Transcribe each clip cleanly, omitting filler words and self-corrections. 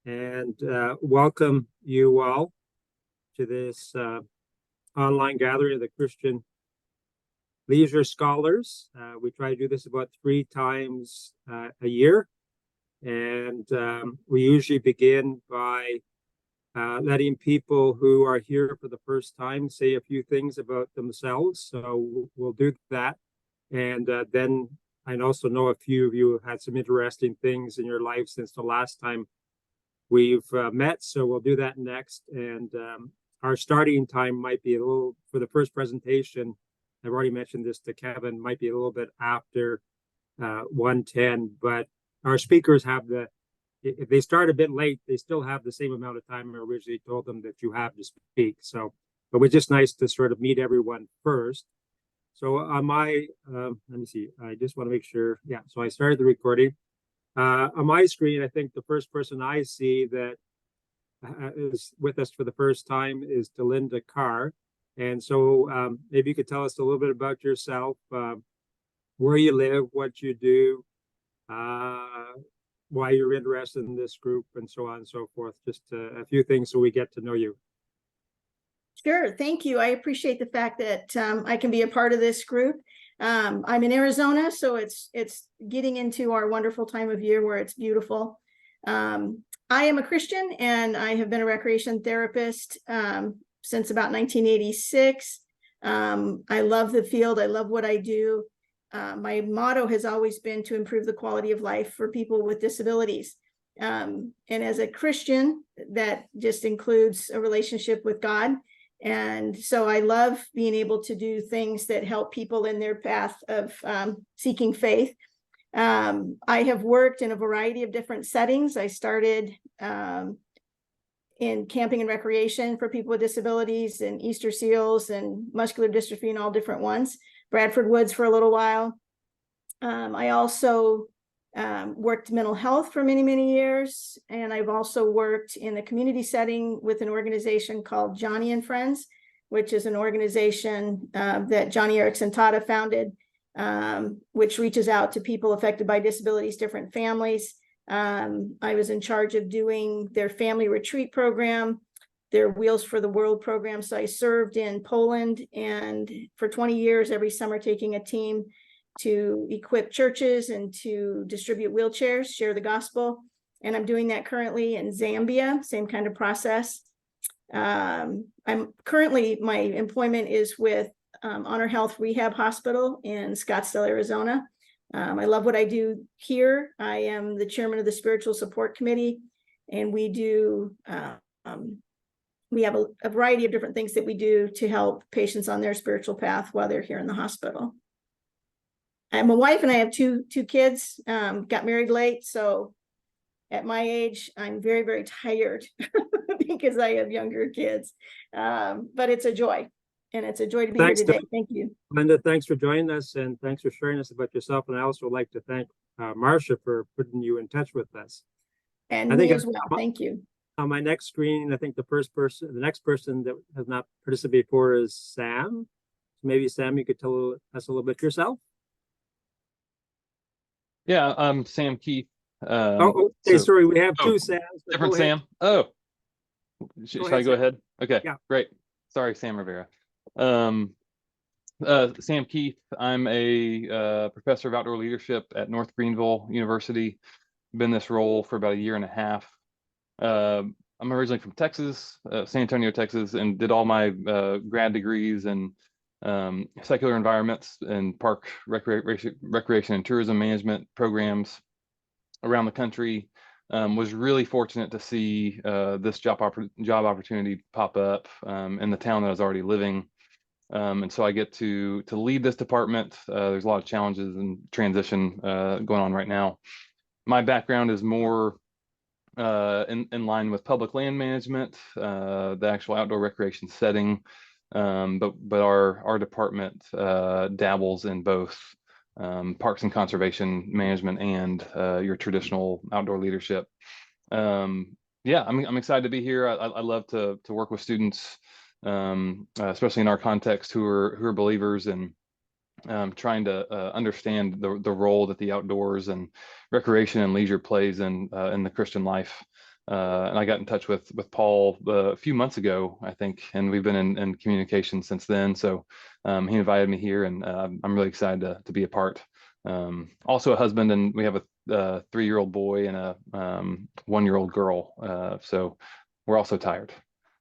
and welcome you all to this online gathering of the Christian Leisure Scholars. We try to do this about 3 times a year, and we usually begin by letting people who are here for the first time say a few things about themselves. So we'll do that, and then I also know a few of you have had some interesting things in your life since the last time we've met, so we'll do that next. And our starting time might be a little, for the first presentation, I've already mentioned this to Kevin, might be a little bit after 1:10, but our speakers have if they start a bit late, they still have the same amount of time I originally told them that you have to speak. So, but it's just nice to sort of meet everyone first. So on my, let me see, I just want to make sure, yeah, so I started the recording. On my screen, I think the first person I see that is with us for the first time is Delinda Carr. And so maybe you could tell us a little bit about yourself, where you live, what you do, why you're interested in this group, and so on and so forth. Just a few things so we get to know you. Sure. Thank you. I appreciate the fact that I can be a part of this group. I'm in Arizona, so it's getting into our wonderful time of year where it's beautiful. I am a Christian, and I have been a recreation therapist since about 1986. I love the field. I love what I do. My motto has always been to improve the quality of life for people with disabilities. And as a Christian, that just includes a relationship with God. And so I love being able to do things that help people in their path of seeking faith. I have worked in a variety of different settings. I started in camping and recreation for people with disabilities, and Easter seals and muscular dystrophy and all different ones. Bradford Woods for a little while. I also worked mental health for many, many years. And I've also worked in the community setting with an organization called Johnny and Friends, which is an organization that Johnny Erickson Tata founded, which reaches out to people affected by disabilities, different families. I was in charge of doing their family retreat program, their Wheels for the World program. So I served in Poland, and for 20 years, every summer, taking a team to equip churches and to distribute wheelchairs, share the gospel. And I'm doing that currently in Zambia, same kind of process. I'm currently, my employment is with Honor Health Rehab Hospital in Scottsdale, Arizona. I love what I do here. I am the chairman of the Spiritual Support Committee, and we do, we have a variety of different things that we do to help patients on their spiritual path while they're here in the hospital. I'm a wife, and I have two kids, got married late. So at my age, I'm very, very tired because I have younger kids, but it's a joy, and it's a joy to be here today. Thank you. Linda, thanks for joining us, and thanks for sharing us about yourself. And I also would like to thank Marcia for putting you in touch with us. And me as well. Thank you. On my next screen, I think the next person that has not participated before is Sam. So maybe Sam, you could tell us a little bit yourself. Yeah, I'm Sam Keith. Okay, sorry, we have two Sams. Different Sam. Oh, should I go ahead? Okay, yeah. Great. Sorry, Sam Rivera. Sam Keith. I'm a professor of outdoor leadership at North Greenville University. Been in this role for about 1.5 years. I'm originally from Texas, San Antonio, Texas, and did all my grad degrees in secular environments and park recreation and tourism management programs around the country. Was really fortunate to see this job opportunity pop up in the town that I was already living. And so I get to lead this department. There's a lot of challenges and transition going on right now. My background is more in line with public land management, the actual outdoor recreation setting. But our department dabbles in both parks and conservation management and your traditional outdoor leadership. Yeah, I'm excited to be here. I love to work with students, especially in our context, who are believers, and trying to understand the role that the outdoors and recreation and leisure plays in the Christian life. and I got in touch with Paul a few months ago, I think, and we've been in communication since then. So he invited me here, and I'm really excited to be a part. Also a husband, and we have a 3-year-old boy and a 1-year-old girl. So we're also tired.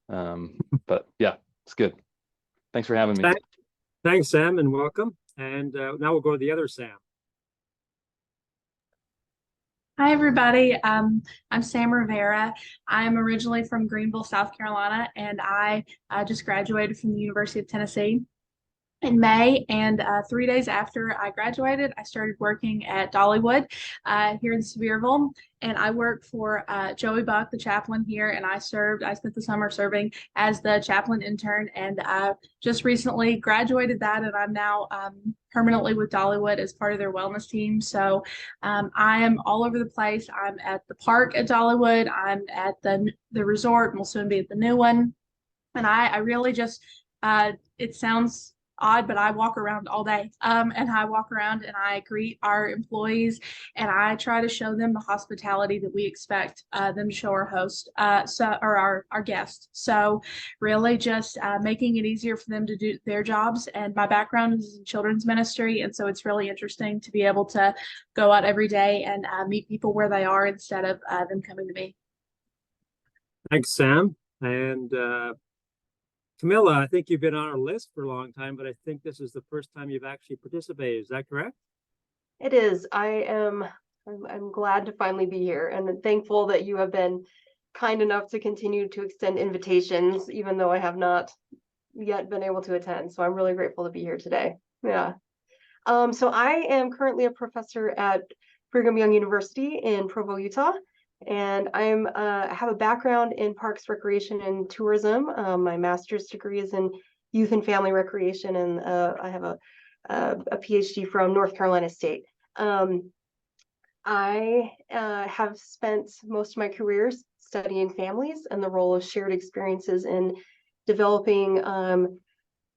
But yeah, it's good. Thanks for having me. Thanks, Sam, and welcome. And now we'll go to the other Sam. Hi, everybody. I'm Sam Rivera. I'm originally from Greenville, South Carolina, and I just graduated from the University of Tennessee in May. And 3 days after I graduated, I started working at Dollywood here in Sevierville. And I worked for Joey Buck, the chaplain here, and I spent the summer serving as the chaplain intern, and I just recently graduated that, and I'm now permanently with Dollywood as part of their wellness team. So I am all over the place. I'm at the park at Dollywood. I'm at the resort, and will soon be at the new one. And I really just, it sounds odd, but I walk around all day. And I walk around and I greet our employees, and I try to show them the hospitality that we expect them to show our host, or our guests. So really just making it easier for them to do their jobs. And my background is in children's ministry. And so it's really interesting to be able to go out every day and meet people where they are instead of them coming to me. Thanks, Sam. And Camilla, I think you've been on our list for a long time, but I think this is the first time you've actually participated. Is that correct? It is. I'm glad to finally be here, and thankful that you have been kind enough to continue to extend invitations, even though I have not yet been able to attend. So I'm really grateful to be here today. Yeah. So I am currently a professor at Brigham Young University in Provo, Utah. And I have a background in parks, recreation, and tourism. My master's degree is in youth and family recreation, and I have a PhD from North Carolina State. I have spent most of my career studying families and the role of shared experiences in developing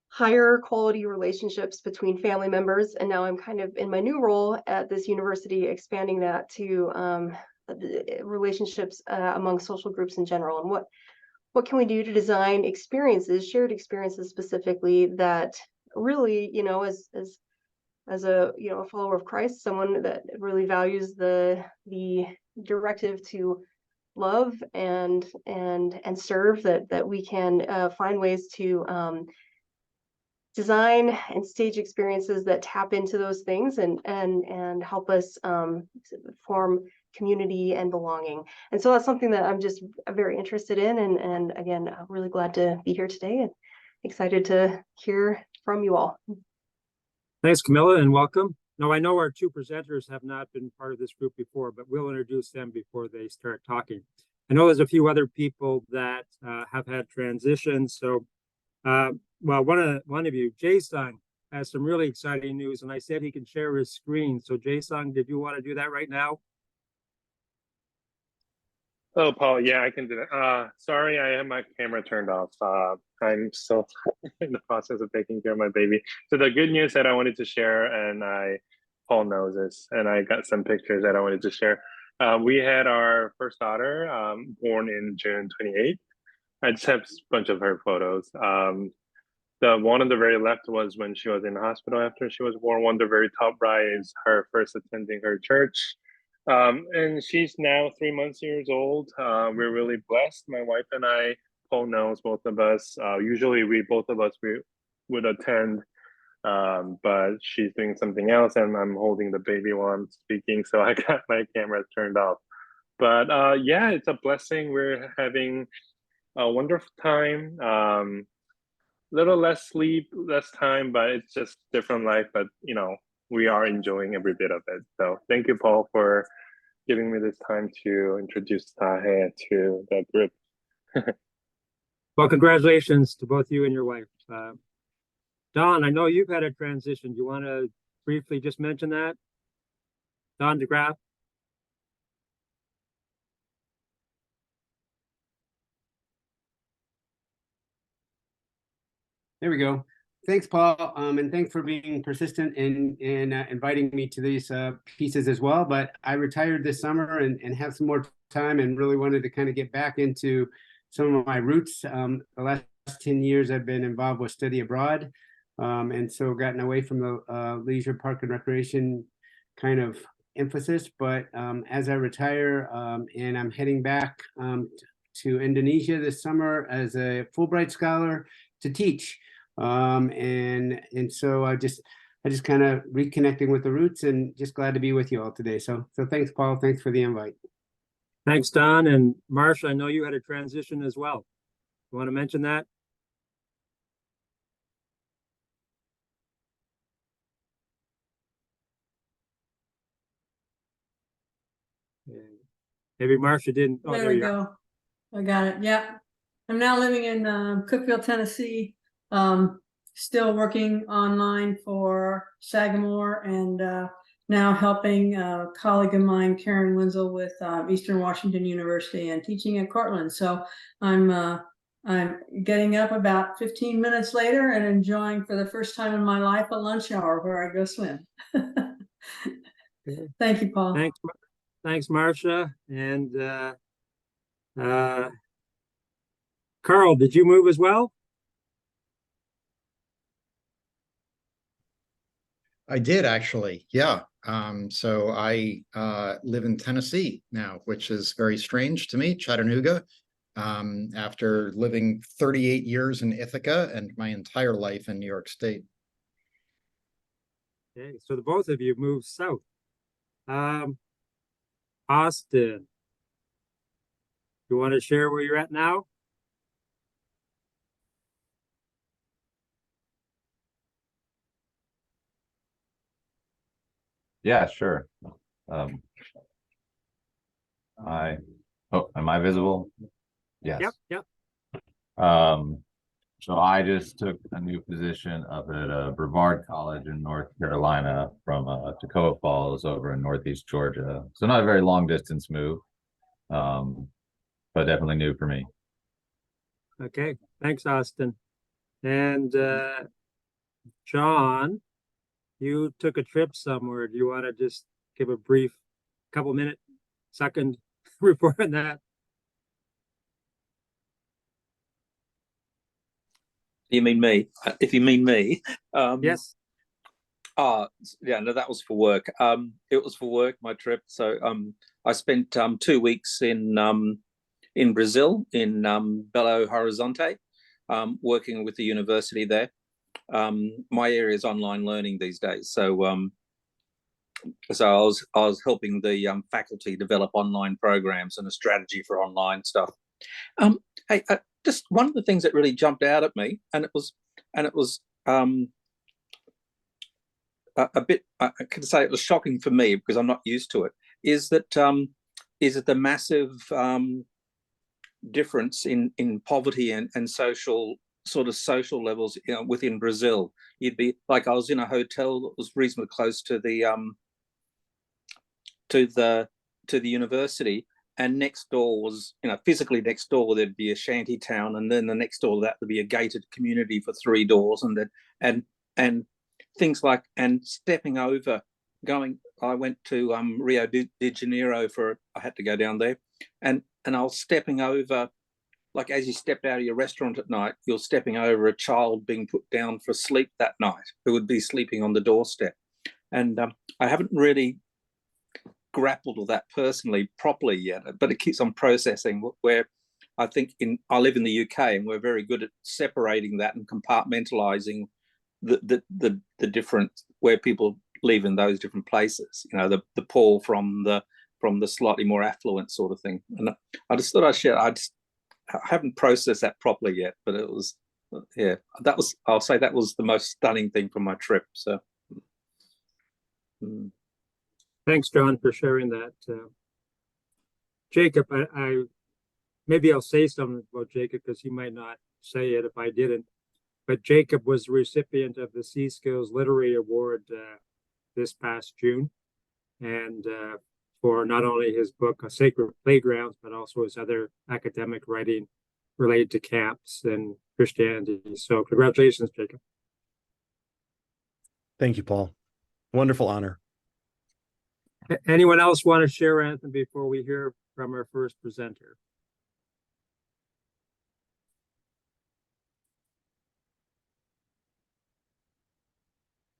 higher quality relationships between family members. And now I'm kind of in my new role at this university, expanding that to relationships among social groups in general, and what can we do to design experiences, shared experiences specifically, that really, as a a follower of Christ, someone that really values the directive to love and serve, that we can find ways to design and stage experiences that tap into those things and help us form community and belonging. And so that's something that I'm just very interested in. And again, I'm really glad to be here today and excited to hear from you all. Thanks, Camilla, and welcome. Now, I know our two presenters have not been part of this group before, but we'll introduce them before they start talking. I know there's a few other people that have had transitions. So, well, one of you, Jason, has some really exciting news, and I said he can share his screen. So, Jason, did you want to do that right now? Oh, Paul, yeah, I can do that. Sorry, I have my camera turned off. I'm still in the process of taking care of my baby. So the good news that I wanted to share, and Paul knows this, and I got some pictures that I wanted to share. We had our first daughter born in June 28th. I just have a bunch of her photos. The one on the very left was when she was in the hospital after she was born. One on the very top right is her first attending her church. And she's now 3 months years old. We're really blessed. My wife and I, Paul knows both of us. Usually we would attend, but she's doing something else, and I'm holding the baby while I'm speaking, so I got my camera turned off. But yeah, it's a blessing. We're having a wonderful time. Little less sleep, less time, but it's just different life. But we are enjoying every bit of it. So thank you, Paul, for giving me this time to introduce Tahe to the group. Well, congratulations to both you and your wife. Don, I know you've had a transition. Do you want to briefly just mention that? Don DeGraff? There we go. thanks, Paul, and thanks for being persistent in inviting me to these pieces as well. But I retired this summer and have some more time and really wanted to kind of get back into some of my roots. The last 10 years I've been involved with study abroad, and so gotten away from the leisure, park, and recreation kind of emphasis. But as I retire, and I'm heading back to Indonesia this summer as a Fulbright scholar to teach. And so I just kind of reconnecting with the roots and just glad to be with you all today. So thanks, Paul. Thanks for the invite. Thanks, Don. And Marcia, I know you had a transition as well. You want to mention that? Maybe Marcia didn't. Oh, there we go. I got it. Yeah. I'm now living in Cookeville, Tennessee. Still working online for Sagamore and now helping a colleague of mine, Karen Wenzel, with Eastern Washington University and teaching at Cortland. So I'm getting up about 15 minutes later and enjoying for the first time in my life a lunch hour where I go swim. Thank you, Paul. Thanks, Marcia. And Carl, did you move as well? I did actually, yeah. So I live in Tennessee now, which is very strange to me, Chattanooga, after living 38 years in Ithaca and my entire life in New York State. Okay, so the both of you moved south. Austin, you want to share where you're at now? Yeah, sure. Am I visible? Yes. Yep. So I just took a new position up at Brevard College in North Carolina from Toccoa Falls over in Northeast Georgia. So not a very long distance move, but definitely new for me. Okay, thanks, Austin. And John, you took a trip somewhere. Do you want to just give a brief second report on that? You mean me? If you mean me, yes. Yeah, no, that was for work. It was for work, my trip. So I spent 2 weeks in Brazil, in Belo Horizonte, working with the university there. My area is online learning these days, so I was helping the faculty develop online programs and a strategy for online stuff. Hey, just one of the things that really jumped out at me, and it was a bit, I could say it was shocking for me because I'm not used to it, is that the massive difference in poverty and social levels, you know, within Brazil. You'd be like, I was in a hotel that was reasonably close to the university, and next door was, you know, physically next door there'd be a shanty town, and then the next door that would be a gated community for 3 doors, and then and things like, and stepping over, I went to Rio de Janeiro I had to go down there, and I was stepping over, like as you stepped out of your restaurant at night, you're stepping over a child being put down for sleep that night who would be sleeping on the doorstep. And I haven't really grappled with that personally properly yet, but it keeps on processing, where I think I live in the UK and we're very good at separating that and compartmentalizing the different, where people live in those different places, you know, the poor from the slightly more affluent sort of thing. And I just thought I'd share. I haven't processed that properly yet, but it was, yeah, I'll say that was the most stunning thing from my trip. So Thanks, John, for sharing that. Jacob, maybe I'll say something about Jacob because he might not say it if I didn't. But Jacob was the recipient of the C Skills Literary Award this past June, and for not only his book Sacred Playgrounds, but also his other academic writing related to camps and Christianity. So congratulations, Jacob. Thank you, Paul. Wonderful honor. Anyone else want to share anything before we hear from our first presenter?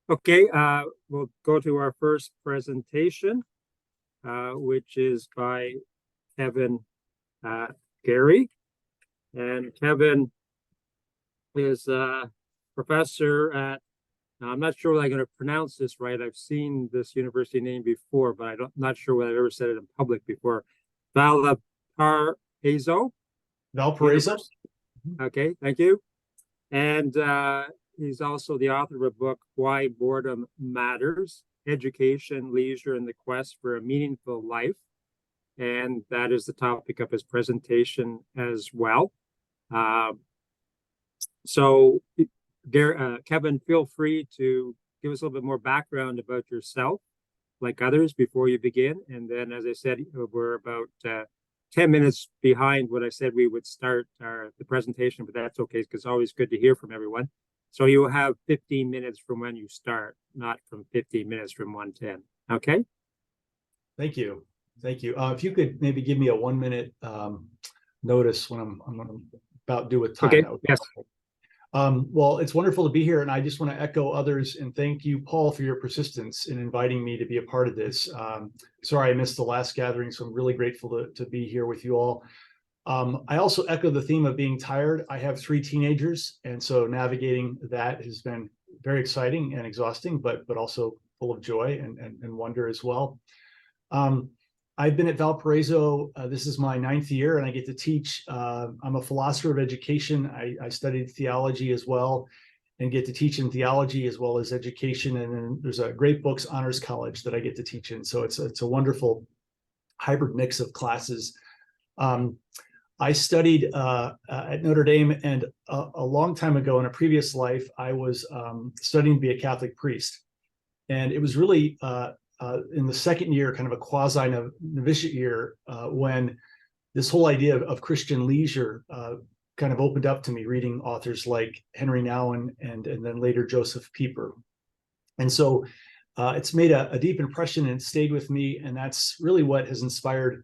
Okay, we'll go to our first presentation, which is by Kevin Gary. And Kevin is a professor at, now I'm not sure whether I'm going to pronounce this right. I've seen this university name before, but I'm not sure whether I've ever said it in public before. Valparaiso. Okay, thank you. And he's also the author of a book, Why Boredom Matters, Education, Leisure, and the Quest for a Meaningful Life. And that is the topic of his presentation as well. So, Kevin, feel free to give us a little bit more background about yourself, like others, before you begin. And then, as I said, we're about 10 minutes behind what I said we would start the presentation, but that's okay, because it's always good to hear from everyone. So you will have 15 minutes from when you start, not from 15 minutes from 1:10. Okay? Thank you. Thank you. If you could maybe give me a 1 minute notice when I'm about due with time. Okay, yes. Well, it's wonderful to be here, and I just want to echo others and thank you, Paul, for your persistence in inviting me to be a part of this. Sorry I missed the last gathering, so I'm really grateful to be here with you all. I also echo the theme of being tired. I have 3 teenagers, and so navigating that has been very exciting and exhausting, but also full of joy and wonder as well. I've been at Valparaiso. This is my 9th year, and I get to teach. I'm a philosopher of education. I studied theology as well, and get to teach in theology as well as education. And then there's a Great Books Honors College that I get to teach in. So it's a wonderful hybrid mix of classes. I studied at Notre Dame, and a long time ago in a previous life, I was studying to be a Catholic priest. And it was really in the second year, kind of a quasi-novitiate year, when this whole idea of Christian leisure kind of opened up to me, reading authors like Henry Nouwen and then later Joseph Pieper. And so it's made a deep impression and stayed with me, and that's really what has inspired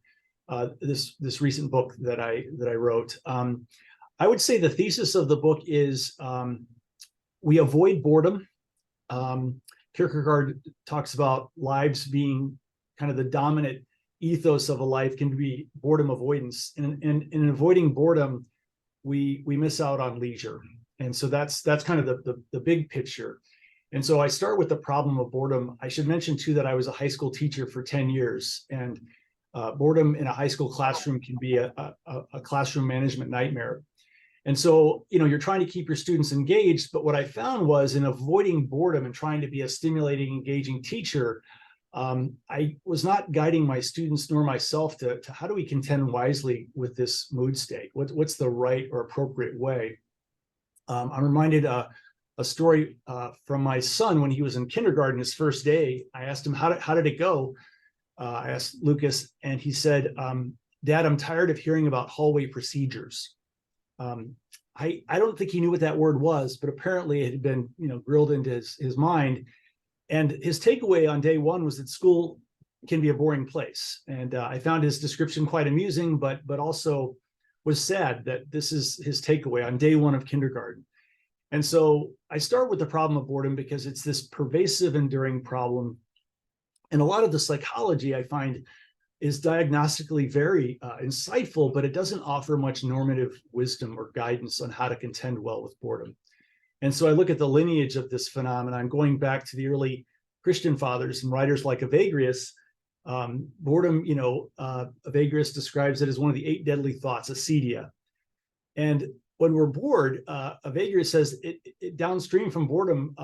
this recent book that I wrote. I would say the thesis of the book is we avoid boredom. Kierkegaard talks about lives being kind of the dominant ethos of a life can be boredom avoidance. And in avoiding boredom, we miss out on leisure. And so that's kind of the big picture. And so I start with the problem of boredom. I should mention too that I was a high school teacher for 10 years, and boredom in a high school classroom can be a classroom management nightmare. And so, you're trying to keep your students engaged, but what I found was in avoiding boredom and trying to be a stimulating, engaging teacher, I was not guiding my students nor myself to how do we contend wisely with this mood state? What's the right or appropriate way? I'm reminded a story from my son when he was in kindergarten, his first day. I asked him, how did it go? I asked Lucas, and he said, Dad, I'm tired of hearing about hallway procedures. I don't think he knew what that word was, but apparently it had been, grilled into his mind. And his takeaway on day one was that school can be a boring place. And I found his description quite amusing, but also was sad that this is his takeaway on day one of kindergarten. And so I start with the problem of boredom because it's this pervasive, enduring problem. And a lot of the psychology I find is diagnostically very insightful, but it doesn't offer much normative wisdom or guidance on how to contend well with boredom. And so I look at the lineage of this phenomenon, going back to the early Christian fathers and writers like Evagrius. Boredom, Evagrius describes it as one of the 8 deadly thoughts, acedia. And when we're bored, Evagrius says it downstream from boredom,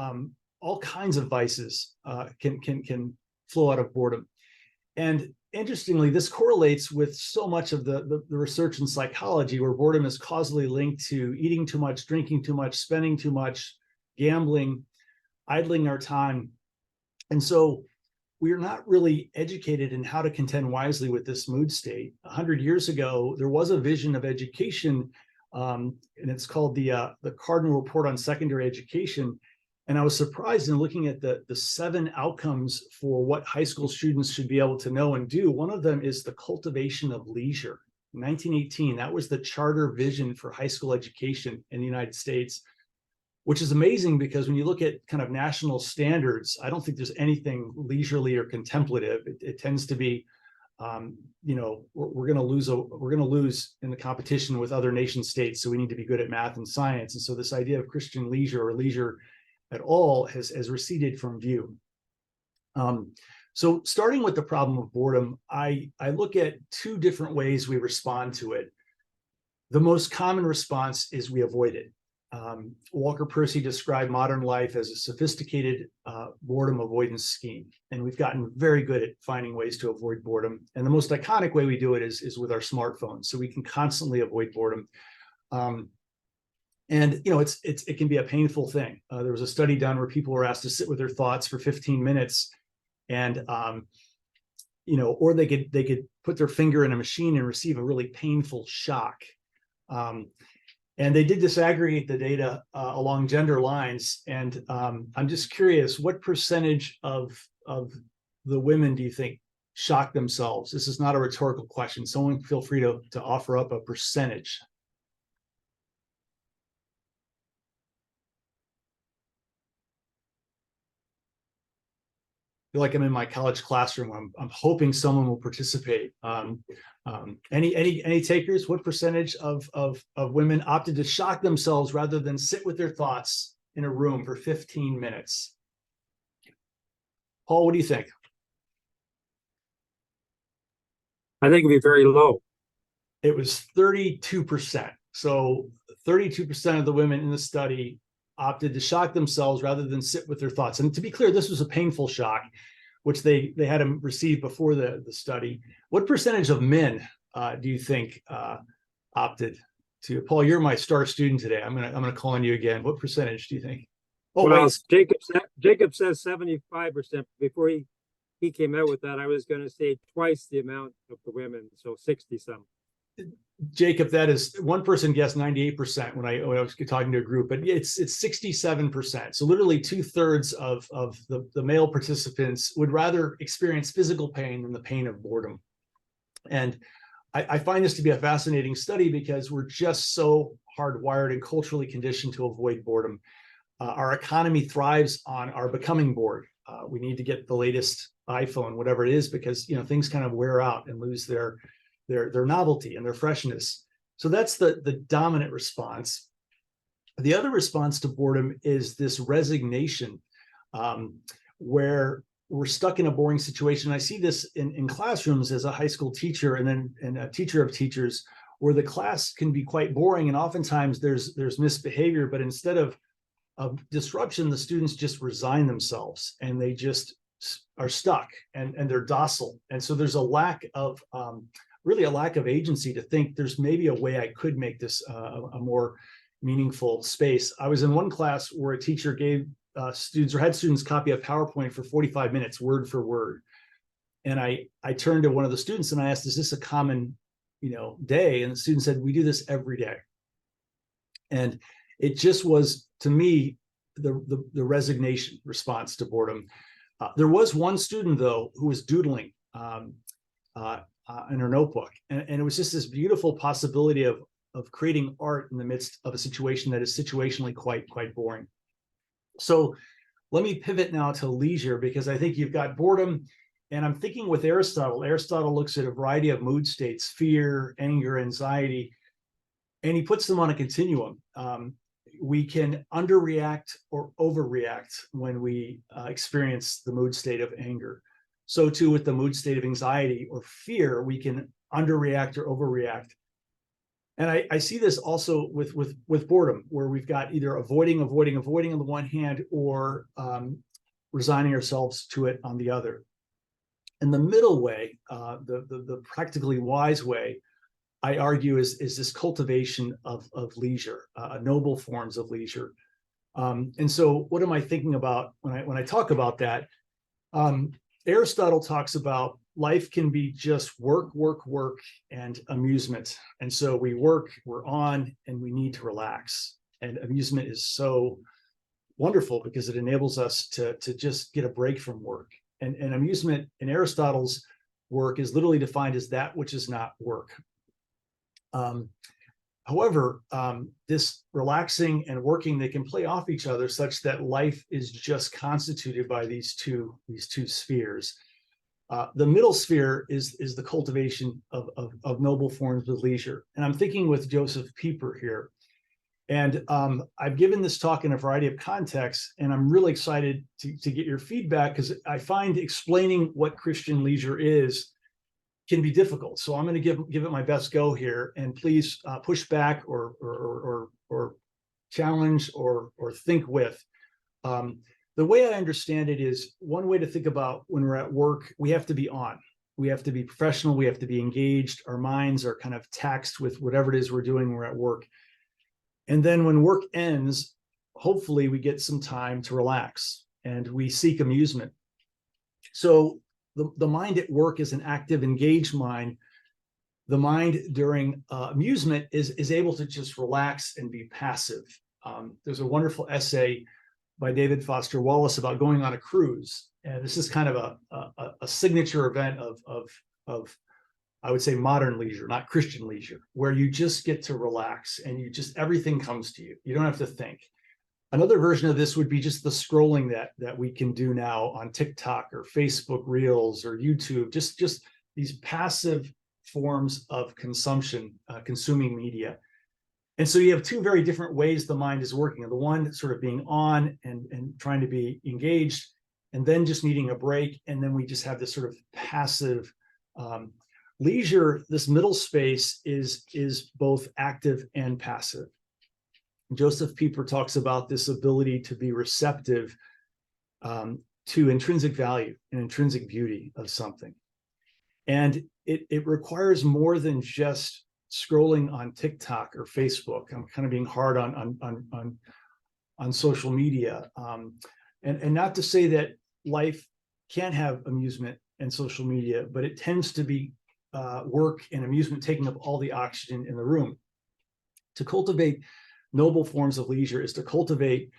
all kinds of vices can flow out of boredom. And interestingly, this correlates with so much of the research in psychology, where boredom is causally linked to eating too much, drinking too much, spending too much, gambling, idling our time. And so we are not really educated in how to contend wisely with this mood state. 100 years ago, there was a vision of education, and it's called the Cardinal Report on Secondary Education. And I was surprised in looking at the 7 outcomes for what high school students should be able to know and do. One of them is the cultivation of leisure. In 1918, that was the charter vision for high school education in the United States, which is amazing because when you look at kind of national standards, I don't think there's anything leisurely or contemplative. It tends to be, you know, we're going to lose in the competition with other nation states, so we need to be good at math and science. And so this idea of Christian leisure or leisure at all has receded from view. So starting with the problem of boredom, I look at 2 different ways we respond to it. The most common response is we avoid it. Walker Percy described modern life as a sophisticated boredom avoidance scheme, and we've gotten very good at finding ways to avoid boredom. And the most iconic way we do it is with our smartphones, so we can constantly avoid boredom. And you know, it can be a painful thing. There was a study done where people were asked to sit with their thoughts for 15 minutes, and you know, or they could put their finger in a machine and receive a really painful shock. And they did disaggregate the data along gender lines. And I'm just curious, what percentage of the women do you think shock themselves? This is not a rhetorical question. Someone feel free to offer up a percentage. I feel like I'm in my college classroom. I'm hoping someone will participate. Any takers? What percentage of women opted to shock themselves rather than sit with their thoughts in a room for 15 minutes? Paul, what do you think? I think it'd be very low. It was 32%. So 32% of the women in the study opted to shock themselves rather than sit with their thoughts. And to be clear, this was a painful shock, which they had them receive before the study. What percentage of men do you think opted to? Paul, you're my star student today. I'm gonna call on you again. What percentage do you think? Oh, well, wait. Jacob says 75%. Before he came out with that, I was going to say twice the amount of the women, so 60-some. Jacob, that is, one person guessed 98% when I was talking to a group, but it's 67%. So literally 2/3 of the male participants would rather experience physical pain than the pain of boredom. And I find this to be a fascinating study because we're just so hardwired and culturally conditioned to avoid boredom. Our economy thrives on our becoming bored. We need to get the latest iPhone, whatever it is, because you know things kind of wear out and lose their novelty and their freshness. So that's the dominant response. The other response to boredom is this resignation, where we're stuck in a boring situation. I see this in classrooms as a high school teacher and a teacher of teachers, where the class can be quite boring, and oftentimes there's misbehavior, but instead of disruption, the students just resign themselves and they just are stuck and they're docile. And so there's a lack of really a lack of agency to think there's maybe a way I could make this a more meaningful space. I was in one class where a teacher gave students or had students copy a PowerPoint for 45 minutes, word for word. And I turned to one of the students and I asked, is this a common, day? And the student said, we do this every day. And it just was, to me, the resignation response to boredom. There was one student, though, who was doodling in her notebook. And it was just this beautiful possibility of creating art in the midst of a situation that is situationally quite boring. So let me pivot now to leisure, because I think you've got boredom. And I'm thinking with Aristotle. Aristotle looks at a variety of mood states: fear, anger, anxiety, and he puts them on a continuum. We can underreact or overreact when we experience the mood state of anger. So too with the mood state of anxiety or fear, we can underreact or overreact. And I see this also with boredom, where we've got either avoiding on the one hand, or resigning ourselves to it on the other. And the middle way, the practically wise way, I argue, is this cultivation of leisure, noble forms of leisure. And so what am I thinking about when I talk about that? Aristotle talks about life can be just work, and amusement. And so we work, we're on, and we need to relax. And amusement is so wonderful because it enables us to just get a break from work. And amusement in Aristotle's work is literally defined as that which is not work. However, this relaxing and working, they can play off each other such that life is just constituted by these two spheres. The middle sphere is the cultivation of noble forms of leisure. And I'm thinking with Joseph Pieper here. And I've given this talk in a variety of contexts, and I'm really excited to get your feedback because I find explaining what Christian leisure is can be difficult. So I'm going to give it my best go here, and please push back or challenge or think with. The way I understand it is one way to think about when we're at work, we have to be on. We have to be professional. We have to be engaged. Our minds are kind of taxed with whatever it is we're doing when we're at work. And then when work ends, hopefully we get some time to relax and we seek amusement. So the mind at work is an active, engaged mind. The mind during amusement is able to just relax and be passive. There's a wonderful essay by David Foster Wallace about going on a cruise. And this is kind of a signature event of I would say modern leisure, not Christian leisure, where you just get to relax and everything comes to you. You don't have to think. Another version of this would be just the scrolling that we can do now on TikTok or Facebook Reels or YouTube, just these passive forms of consumption, consuming media. And so you have two very different ways the mind is working. The one sort of being on and trying to be engaged, and then just needing a break. And then we just have this sort of passive leisure. This middle space is both active and passive. Joseph Pieper talks about this ability to be receptive to intrinsic value and intrinsic beauty of something. And it requires more than just scrolling on TikTok or Facebook. I'm kind of being hard on social media. And not to say that life can't have amusement and social media, but it tends to be work and amusement taking up all the oxygen in the room. To cultivate noble forms of leisure is to cultivate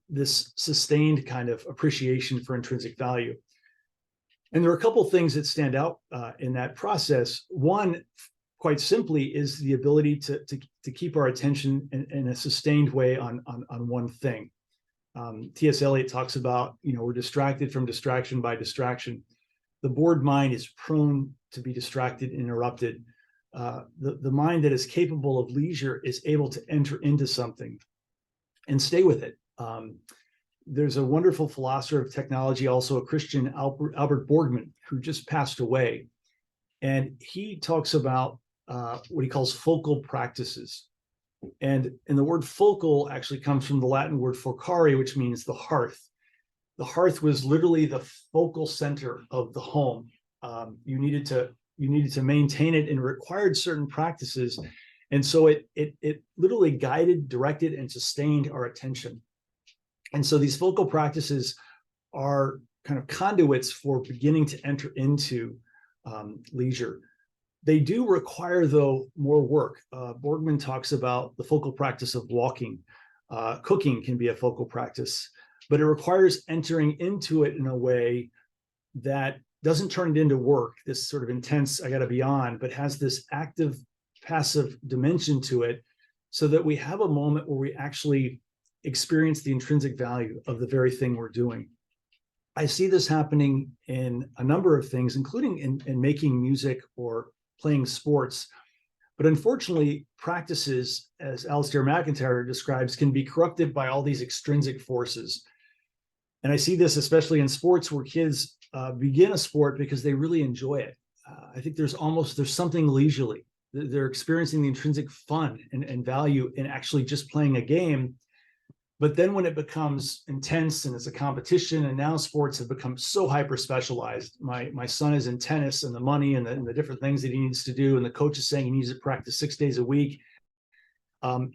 this sustained kind of appreciation for intrinsic value. And there are a couple of things that stand out in that process. One, quite simply, is the ability to keep our attention in a sustained way on one thing. T.S. Eliot talks about, we're distracted from distraction by distraction. The bored mind is prone to be distracted and interrupted. The mind that is capable of leisure is able to enter into something and stay with it. There's a wonderful philosopher of technology, also a Christian, Albert Borgman, who just passed away. And he talks about what he calls focal practices. And the word focal actually comes from the Latin word focare, which means the hearth. The hearth was literally the focal center of the home. You needed to maintain it, and required certain practices. And so it literally guided, directed, and sustained our attention. And so these focal practices are kind of conduits for beginning to enter into leisure. They do require, though, more work. Borgman talks about the focal practice of walking. Cooking can be a focal practice, but it requires entering into it in a way that doesn't turn it into work, this sort of intense, I got to be on, but has this active, passive dimension to it, so that we have a moment where we actually experience the intrinsic value of the very thing we're doing. I see this happening in a number of things, including in making music or playing sports. But unfortunately, practices, as Alistair McIntyre describes, can be corrupted by all these extrinsic forces. And I see this especially in sports, where kids begin a sport because they really enjoy it. I think there's something leisurely. They're experiencing the intrinsic fun and value in actually just playing a game. But then when it becomes intense and it's a competition, and now sports have become so hyper specialized. My son is in tennis, and the money and the different things that he needs to do, and the coach is saying he needs to practice 6 days a week.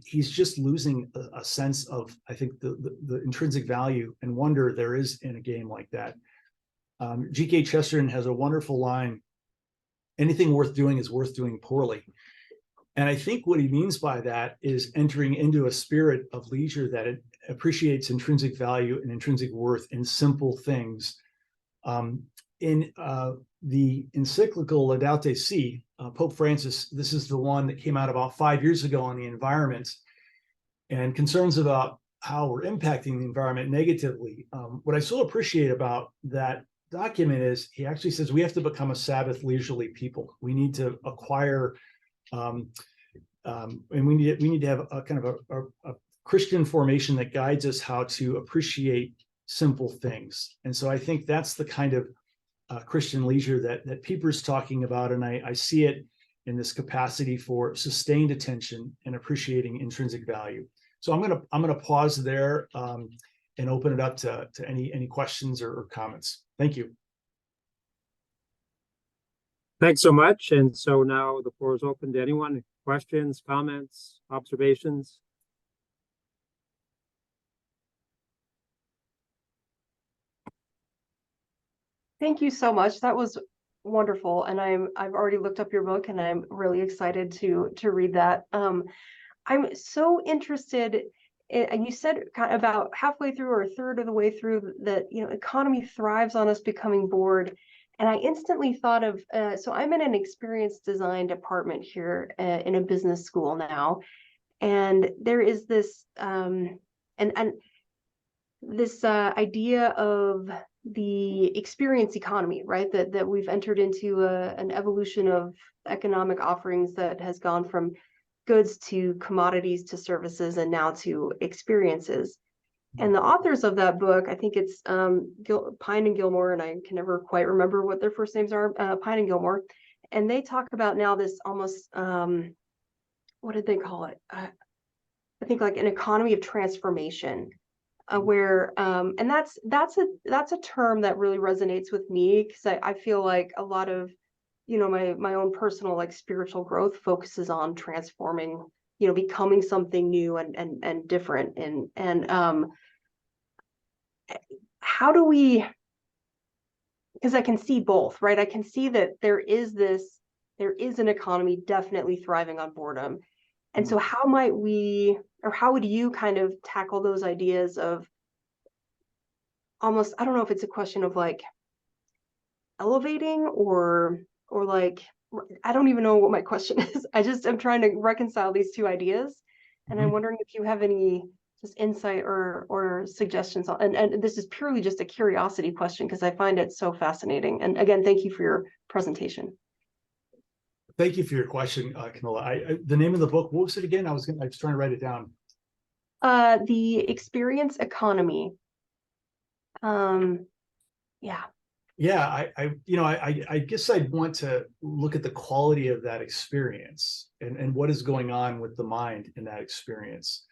He's just losing a sense of, I think, the intrinsic value and wonder there is in a game like that. G.K. Chesterton has a wonderful line: anything worth doing is worth doing poorly. And I think what he means by that is entering into a spirit of leisure that appreciates intrinsic value and intrinsic worth in simple things. In the encyclical Laudato Si, Pope Francis, this is the one that came out about 5 years ago on the environment and concerns about how we're impacting the environment negatively. What I so appreciate about that document is he actually says we have to become a Sabbath leisurely people. We need to acquire, and we need to have a kind of a Christian formation that guides us how to appreciate simple things. And so I think that's the kind of Christian leisure that Pieper's talking about, and I see it in this capacity for sustained attention and appreciating intrinsic value. So I'm gonna pause there and open it up to any questions or comments. Thank you. Thanks so much. And so now the floor is open to anyone. Questions, comments, observations? Thank you so much. That was wonderful. And I've already looked up your book and I'm really excited to read that. I'm so interested in, and you said kind of about halfway through or a third of the way through that, you know, economy thrives on us becoming bored. And I instantly thought of, so I'm in an experience design department here in a business school now. And there is this, this idea of the experience economy, right? That we've entered into an evolution of economic offerings that has gone from goods to commodities to services and now to experiences. And the authors of that book, I think it's Pine and Gilmore, and I can never quite remember what their first names are, Pine and Gilmore. And they talk about now this almost, what did they call it? I think like an economy of transformation. Where and that's a term that really resonates with me, because I feel like a lot of, you know, my own personal like spiritual growth focuses on transforming, you know, becoming something new and different. And how do we, because I can see both, right? I can see that there is an economy definitely thriving on boredom. And so how might we, or how would you kind of tackle those ideas of almost, I don't know if it's a question of like elevating or like, I don't even know what my question is. I'm trying to reconcile these two ideas. And I'm wondering if you have any just insight or suggestions. And this is purely just a curiosity question because I find it so fascinating. And again, thank you for your presentation. Thank you for your question, Camilla. The name of the book, what was it again? I was trying to write it down. The experience economy. Yeah. Yeah, I guess I'd want to look at the quality of that experience and what is going on with the mind in that experience.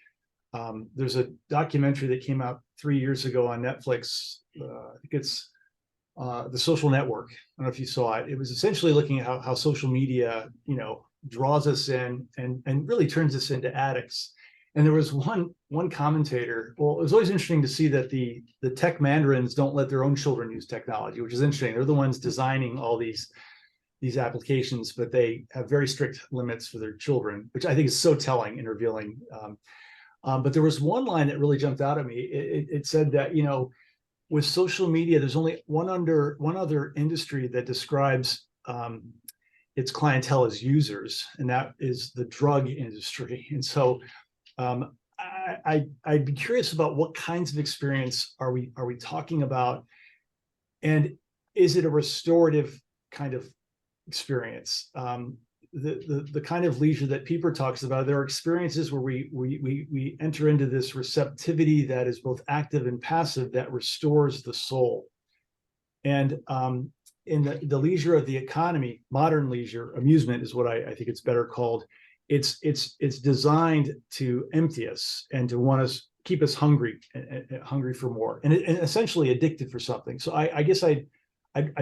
There's a documentary that came out 3 years ago on Netflix. I think it's The Social Network. I don't know if you saw it. It was essentially looking at how social media, you know, draws us in and really turns us into addicts. And there was one commentator. Well, it was always interesting to see that the tech mandarins don't let their own children use technology, which is interesting. They're the ones designing all these applications, but they have very strict limits for their children, which I think is so telling and revealing. But there was one line that really jumped out at me. It said that, you know, with social media, there's only one other industry that describes its clientele as users, and that is the drug industry. And so I'd be curious about what kinds of experience are we talking about, and is it a restorative kind of experience? The kind of leisure that Pieper talks about, there are experiences where we enter into this receptivity that is both active and passive that restores the soul. And in the leisure of the economy, modern leisure, amusement is what I think it's better called. It's designed to empty us and to want us, keep us hungry for more, and essentially addicted for something. So I guess I'd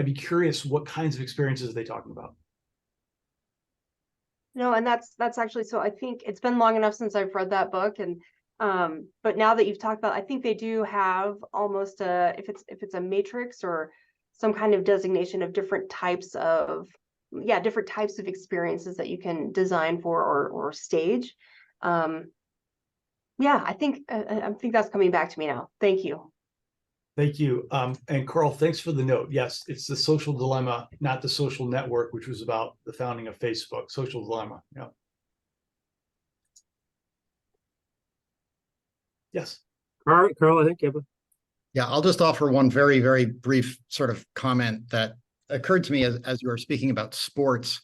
be curious, what kinds of experiences are they talking about? No, and that's actually, so I think it's been long enough since I've read that book, and but now that you've talked about, I think they do have almost a, if it's a matrix or some kind of designation of different types of experiences that you can design for or stage. Yeah, I think that's coming back to me now. Thank you. Thank you. And Carl, thanks for the note. Yes, it's the social dilemma, not the social network, which was about the founding of Facebook. Social dilemma. Yeah. Yes. Carl, I think you have a Yeah, I'll just offer one very, very brief sort of comment that occurred to me as you were speaking about sports.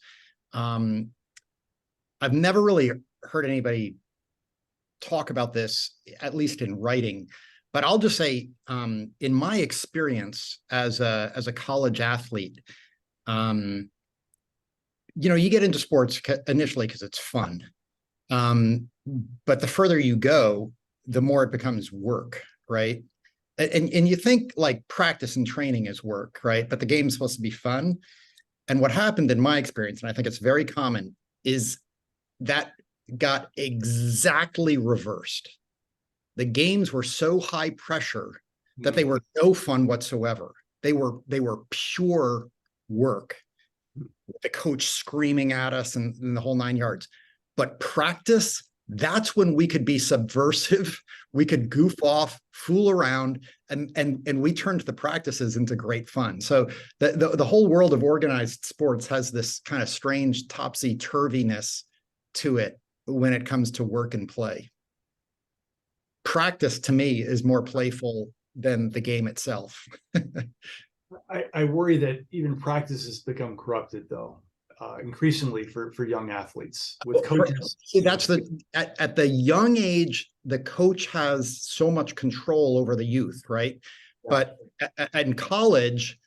I've never really heard anybody talk about this, at least in writing, but I'll just say, in my experience as a college athlete, you know, you get into sports initially because it's fun, but the further you go, the more it becomes work, right? And you think like practice and training is work, right? But the game's supposed to be fun. And what happened in my experience, and I think it's very common, is that got exactly reversed. The games were so high pressure that they were no fun whatsoever. They were pure work. The coach screaming at us and the whole 9 yards. But practice, that's when we could be subversive, we could goof off, fool around, and we turned the practices into great fun. So the whole world of organized sports has this kind of strange topsy-turviness to it when it comes to work and play. Practice to me is more playful than the game itself. I worry that even practice has become corrupted, though, increasingly for young athletes with coaches. See, that's at the young age, the coach has so much control over the youth, right? Yeah. But in college,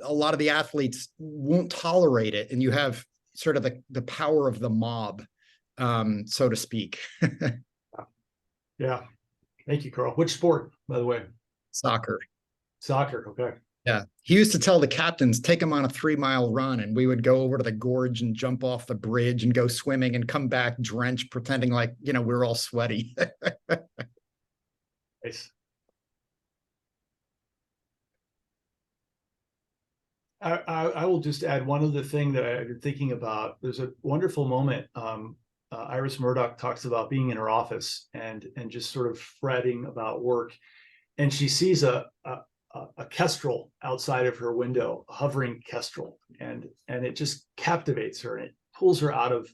a lot of the athletes won't tolerate it, and you have sort of the power of the mob, so to speak. Yeah. Thank you, Carl. Which sport, by the way? Soccer. Soccer. Okay. Yeah. He used to tell the captains, take him on a 3-mile run, and we would go over to the gorge and jump off the bridge and go swimming and come back drenched, pretending like, you know, we're all sweaty. Nice. I will just add one other thing that I've been thinking about. There's a wonderful moment. Iris Murdoch talks about being in her office and just sort of fretting about work, and she sees a kestrel outside of her window, a hovering kestrel, and it just captivates her, and it pulls her out of.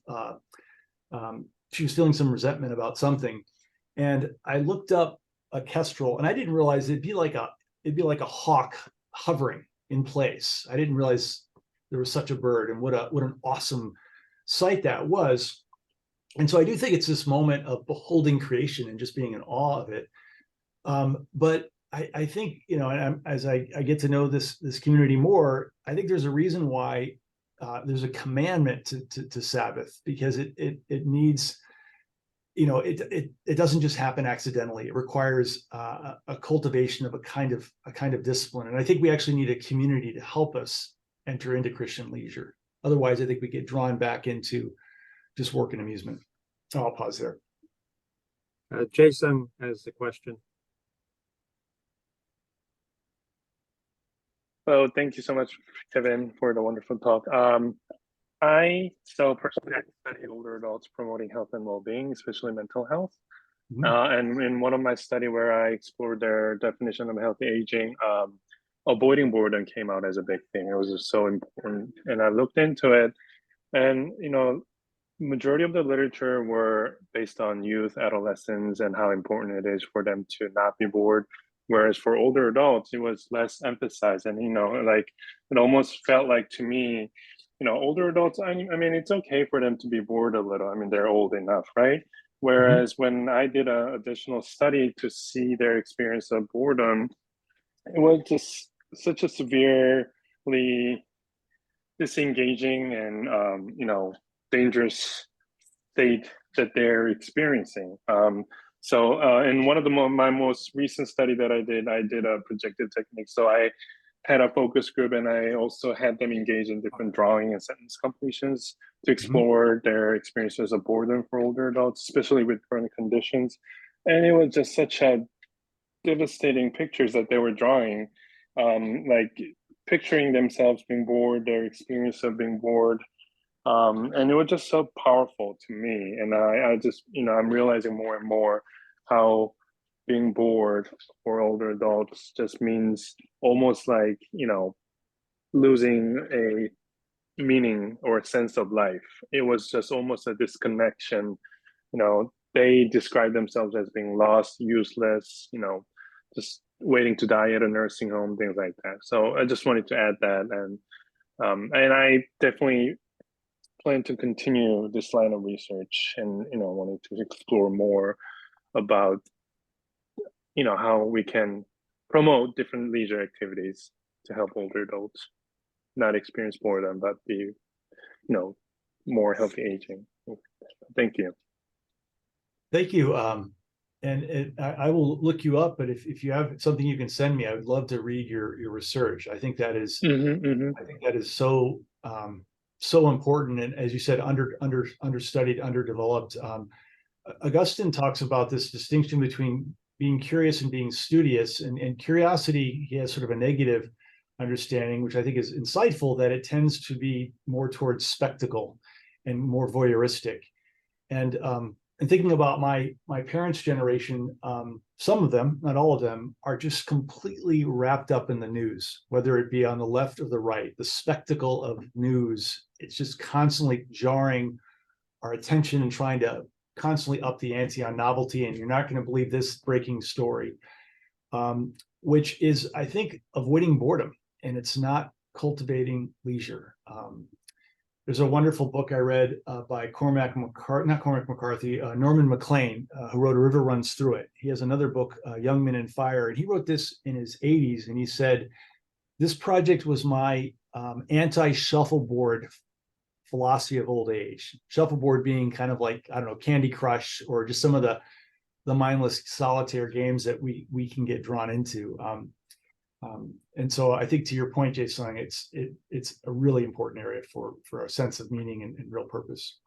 She was feeling some resentment about something, and I looked up a kestrel, and I didn't realize it'd be like a hawk hovering in place. I didn't realize there was such a bird, and what an awesome sight that was. And so I do think it's this moment of beholding creation and just being in awe of it. But I think, you know, as I get to know this community more, I think there's a reason why there's a commandment to Sabbath, because it needs, you know, it doesn't just happen accidentally. It requires a cultivation of a kind of discipline. And I think we actually need a community to help us enter into Christian leisure. Otherwise, I think we get drawn back into just work and amusement. So I'll pause there. Jason has the question. Well, thank you so much, Kevin, for the wonderful talk. I personally study older adults promoting health and well-being, especially mental health. And in one of my study where I explored their definition of healthy aging, avoiding boredom came out as a big thing. It was just so important, and I looked into it, and you know, majority of the literature were based on youth, adolescents, and how important it is for them to not be bored. Whereas for older adults, it was less emphasized, and you know, like it almost felt like to me, you know, older adults. I mean, it's okay for them to be bored a little. I mean, they're old enough, right? Whereas when I did an additional study to see their experience of boredom, it was just such a severely disengaging and you know, dangerous state that they're experiencing. So in one of my most recent study that I did a projected technique. So I had a focus group, and I also had them engage in different drawing and sentence completions to explore their experiences of boredom for older adults, especially with chronic conditions. And it was just such a devastating pictures that they were drawing, like picturing themselves being bored, their experience of being bored, And it was just so powerful to me. And I just, I'm realizing more and more how being bored for older adults just means almost like, losing a meaning or a sense of life. It was just almost a disconnection. They describe themselves as being lost, useless, just waiting to die at a nursing home, things like that. So I just wanted to add that. And I definitely plan to continue this line of research and, wanting to explore more about, how we can promote different leisure activities to help older adults not experience boredom, but be, more healthy aging. Thank you. Thank you. I will look you up, but if you have something you can send me, I would love to read your research. I think that is I think that is so so important, and as you said, understudied, underdeveloped. Augustine talks about this distinction between being curious and being studious, and curiosity, he has sort of a negative understanding, which I think is insightful, that it tends to be more towards spectacle and more voyeuristic. And thinking about my parents' generation, some of them, not all of them, are just completely wrapped up in the news, whether it be on the left or the right. The spectacle of news, it's just constantly jarring our attention and trying to constantly up the ante on novelty. And you're not going to believe this breaking story, which is, I think, avoiding boredom, and it's not cultivating leisure. There's a wonderful book I read by Norman MacLean, who wrote A River Runs Through It. He has another book, Young Men and Fire, and he wrote this in his 80s, and he said, this project was my anti-shuffleboard philosophy of old age. Shuffleboard being kind of like, I don't know, Candy Crush, or just some of the mindless solitaire games that we can get drawn into. And so I think, to your point, Jason, it's a really important area for a sense of meaning and real purpose.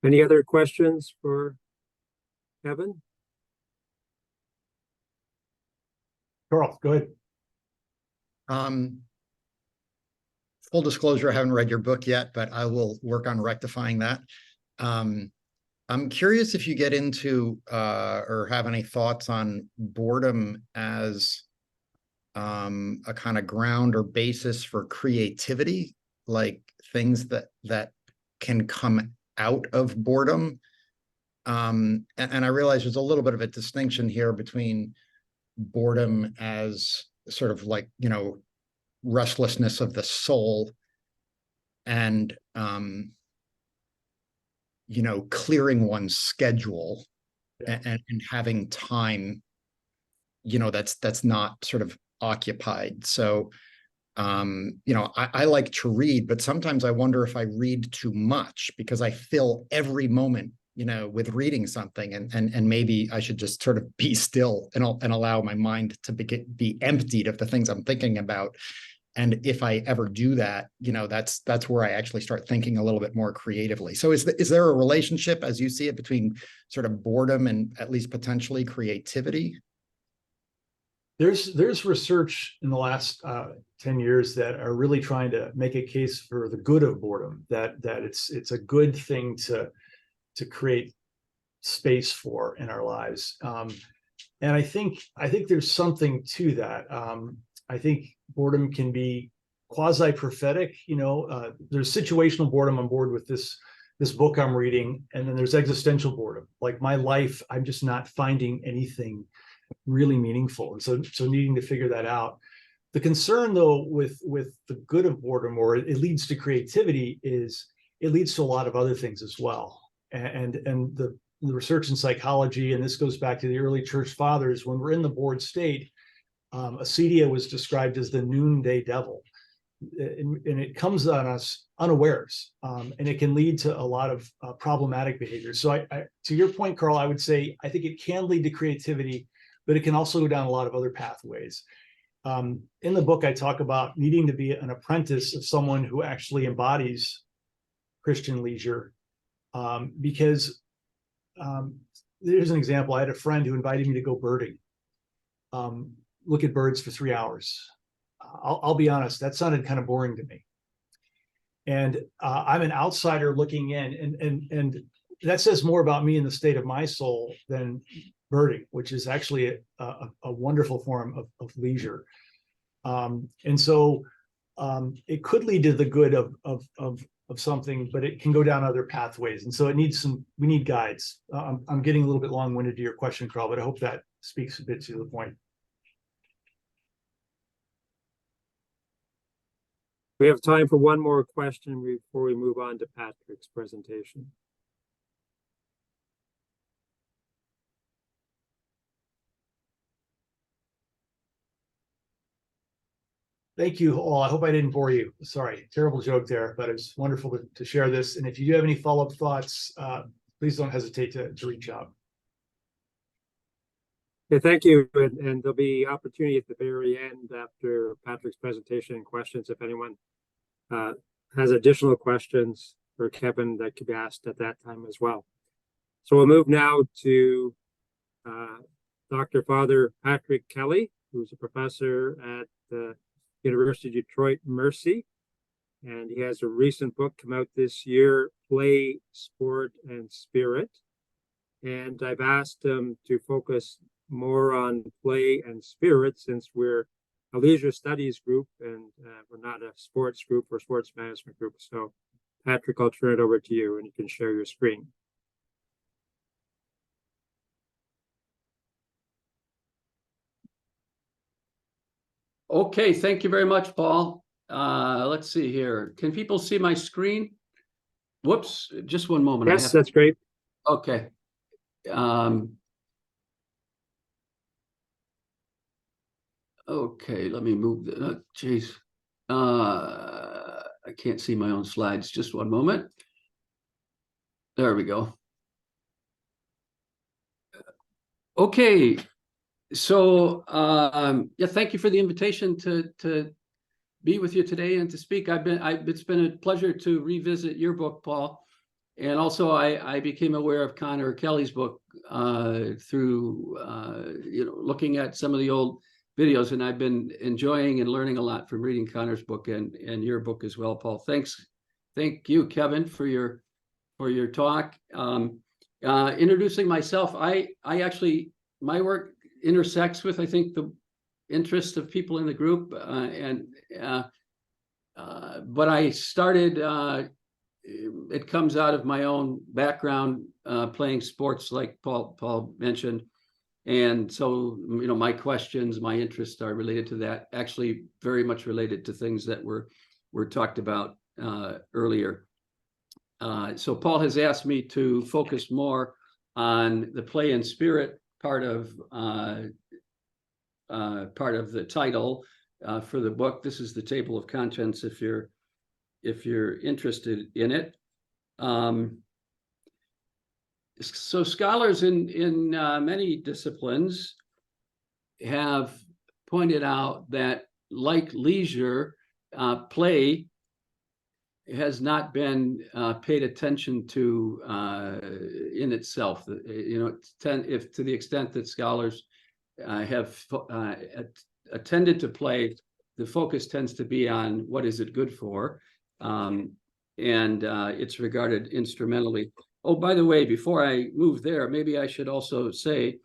Any other questions for Kevin? Carl, go ahead. Full disclosure, I haven't read your book yet, but I will work on rectifying that. I'm curious if you get into or have any thoughts on boredom as a kind of ground or basis for creativity, like things that can come out of boredom. And I realize there's a little bit of a distinction here between boredom as sort of like, restlessness of the soul and clearing one's schedule and having time that's not sort of occupied. So I like to read, but sometimes I wonder if I read too much because I fill every moment with reading something, and maybe I should just sort of be still and allow my mind to be emptied of the things I'm thinking about. And if I ever do that, that's where I actually start thinking a little bit more creatively. So is there a relationship, as you see it, between sort of boredom and at least potentially creativity? There's research in the last 10 years that are really trying to make a case for the good of boredom, that it's a good thing to create space for in our lives. And I think there's something to that. I think boredom can be quasi-prophetic. There's situational boredom. I'm bored with this book I'm reading, and then there's existential boredom. Like my life, I'm just not finding anything really meaningful, and so needing to figure that out. The concern, though, with the good of boredom, or it leads to creativity, is it leads to a lot of other things as well. And the research in psychology, and this goes back to the early church fathers, when we're in the bored state, acedia was described as the noonday devil, and it comes on us unawares, and it can lead to a lot of problematic behavior. So I to your point, Carl, I would say I think it can lead to creativity, but it can also go down a lot of other pathways. In the book, I talk about needing to be an apprentice of someone who actually embodies Christian leisure, because there's an example. I had a friend who invited me to go birding, look at birds for 3 hours. I'll be honest, that sounded kind of boring to me. And I'm an outsider looking in, and that says more about me and the state of my soul than birding, which is actually a wonderful form of leisure. And so it could lead to the good of something, but it can go down other pathways. And so we need guides. I'm getting a little bit long-winded to your question, Carl, but I hope that speaks a bit to the point. We have time for one more question before we move on to Patrick's presentation. Thank you all. I hope I didn't bore you. Sorry, terrible joke there, but it's wonderful to share this. And if you do have any follow-up thoughts, please don't hesitate to reach out. Okay, thank you. And there'll be opportunity at the very end after Patrick's presentation and questions if anyone has additional questions for Kevin that could be asked at that time as well. So we'll move now to Dr. Father Patrick Kelly, who's a professor at the University of Detroit Mercy. And he has a recent book come out this year, Play, Sport, and Spirit. And I've asked him to focus more on play and spirit since we're a leisure studies group and we're not a sports group or sports management group. So Patrick, I'll turn it over to you and you can share your screen. Okay, thank you very much, Paul. Let's see here. Can people see my screen? Whoops, just one moment. Yes, that's great. Okay. Okay, let me move the, geez. I can't see my own slides. Just one moment. There we go. Okay. So yeah, thank you for the invitation to be with you today and to speak. It's been a pleasure to revisit your book, Paul. And also I became aware of Connor Kelly's book through looking at some of the old videos, and I've been enjoying and learning a lot from reading Connor's book and your book as well, Paul. Thanks. Thank you, Kevin, for your talk. Introducing myself, I actually, my work intersects with, I think, the interests of people in the group, but I started, it comes out of my own background playing sports like Paul mentioned. And so, my questions, my interests are related to that, actually very much related to things that were talked about earlier. So Paul has asked me to focus more on the play and spirit part of the title for the book. This is the table of contents if you're interested in it. So scholars in many disciplines have pointed out that, like leisure, play has not been paid attention to in itself. If to the extent that scholars have attended to play, the focus tends to be on what is it good for, and it's regarded instrumentally. Oh, by the way, before I move there, maybe I should also say,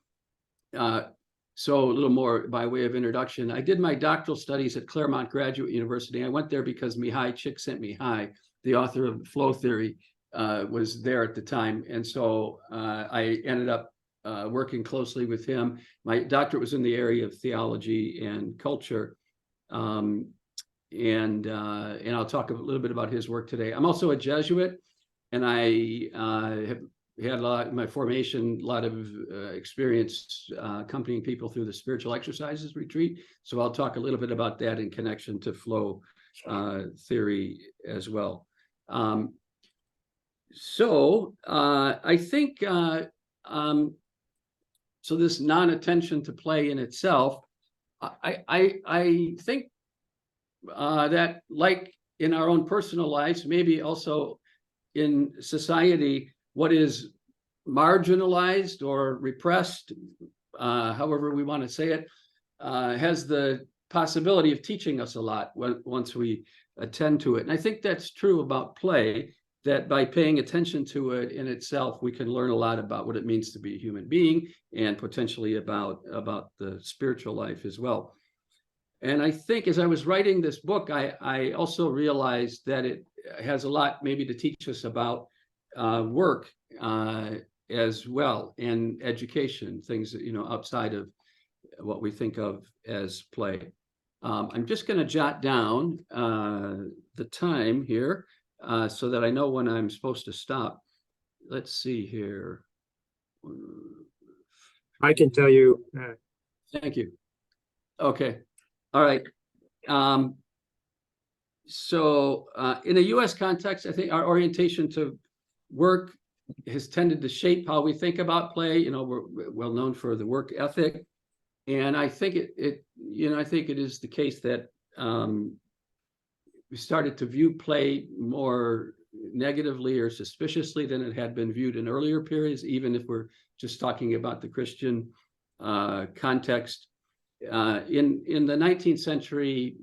so a little more by way of introduction. I did my doctoral studies at Claremont Graduate University. I went there because Mihai Csikszentmihalyi, the author of Flow Theory, was there at the time. And so I ended up working closely with him. My doctorate was in the area of theology and culture. And I'll talk a little bit about his work today. I'm also a Jesuit, and I have had a lot my formation, a lot of experience accompanying people through the spiritual exercises retreat. So I'll talk a little bit about that in connection to flow theory as well. So I think, so this non-attention to play in itself, I think that, like in our own personal lives, maybe also in society, what is marginalized or repressed, however we want to say it, has the possibility of teaching us a lot once we attend to it. And I think that's true about play, that by paying attention to it in itself, we can learn a lot about what it means to be a human being and potentially about the spiritual life as well. And I think as I was writing this book, I also realized that it has a lot maybe to teach us about work as well, and education, things that, outside of what we think of as play. I'm just going to jot down the time here so that I know when I'm supposed to stop. Let's see here. I can tell you. Thank you. Okay. All right. So in a U.S. context, I think our orientation to work has tended to shape how we think about play. We're well known for the work ethic. And I think I think it is the case that we started to view play more negatively or suspiciously than it had been viewed in earlier periods, even if we're just talking about the Christian context. In the 19th century,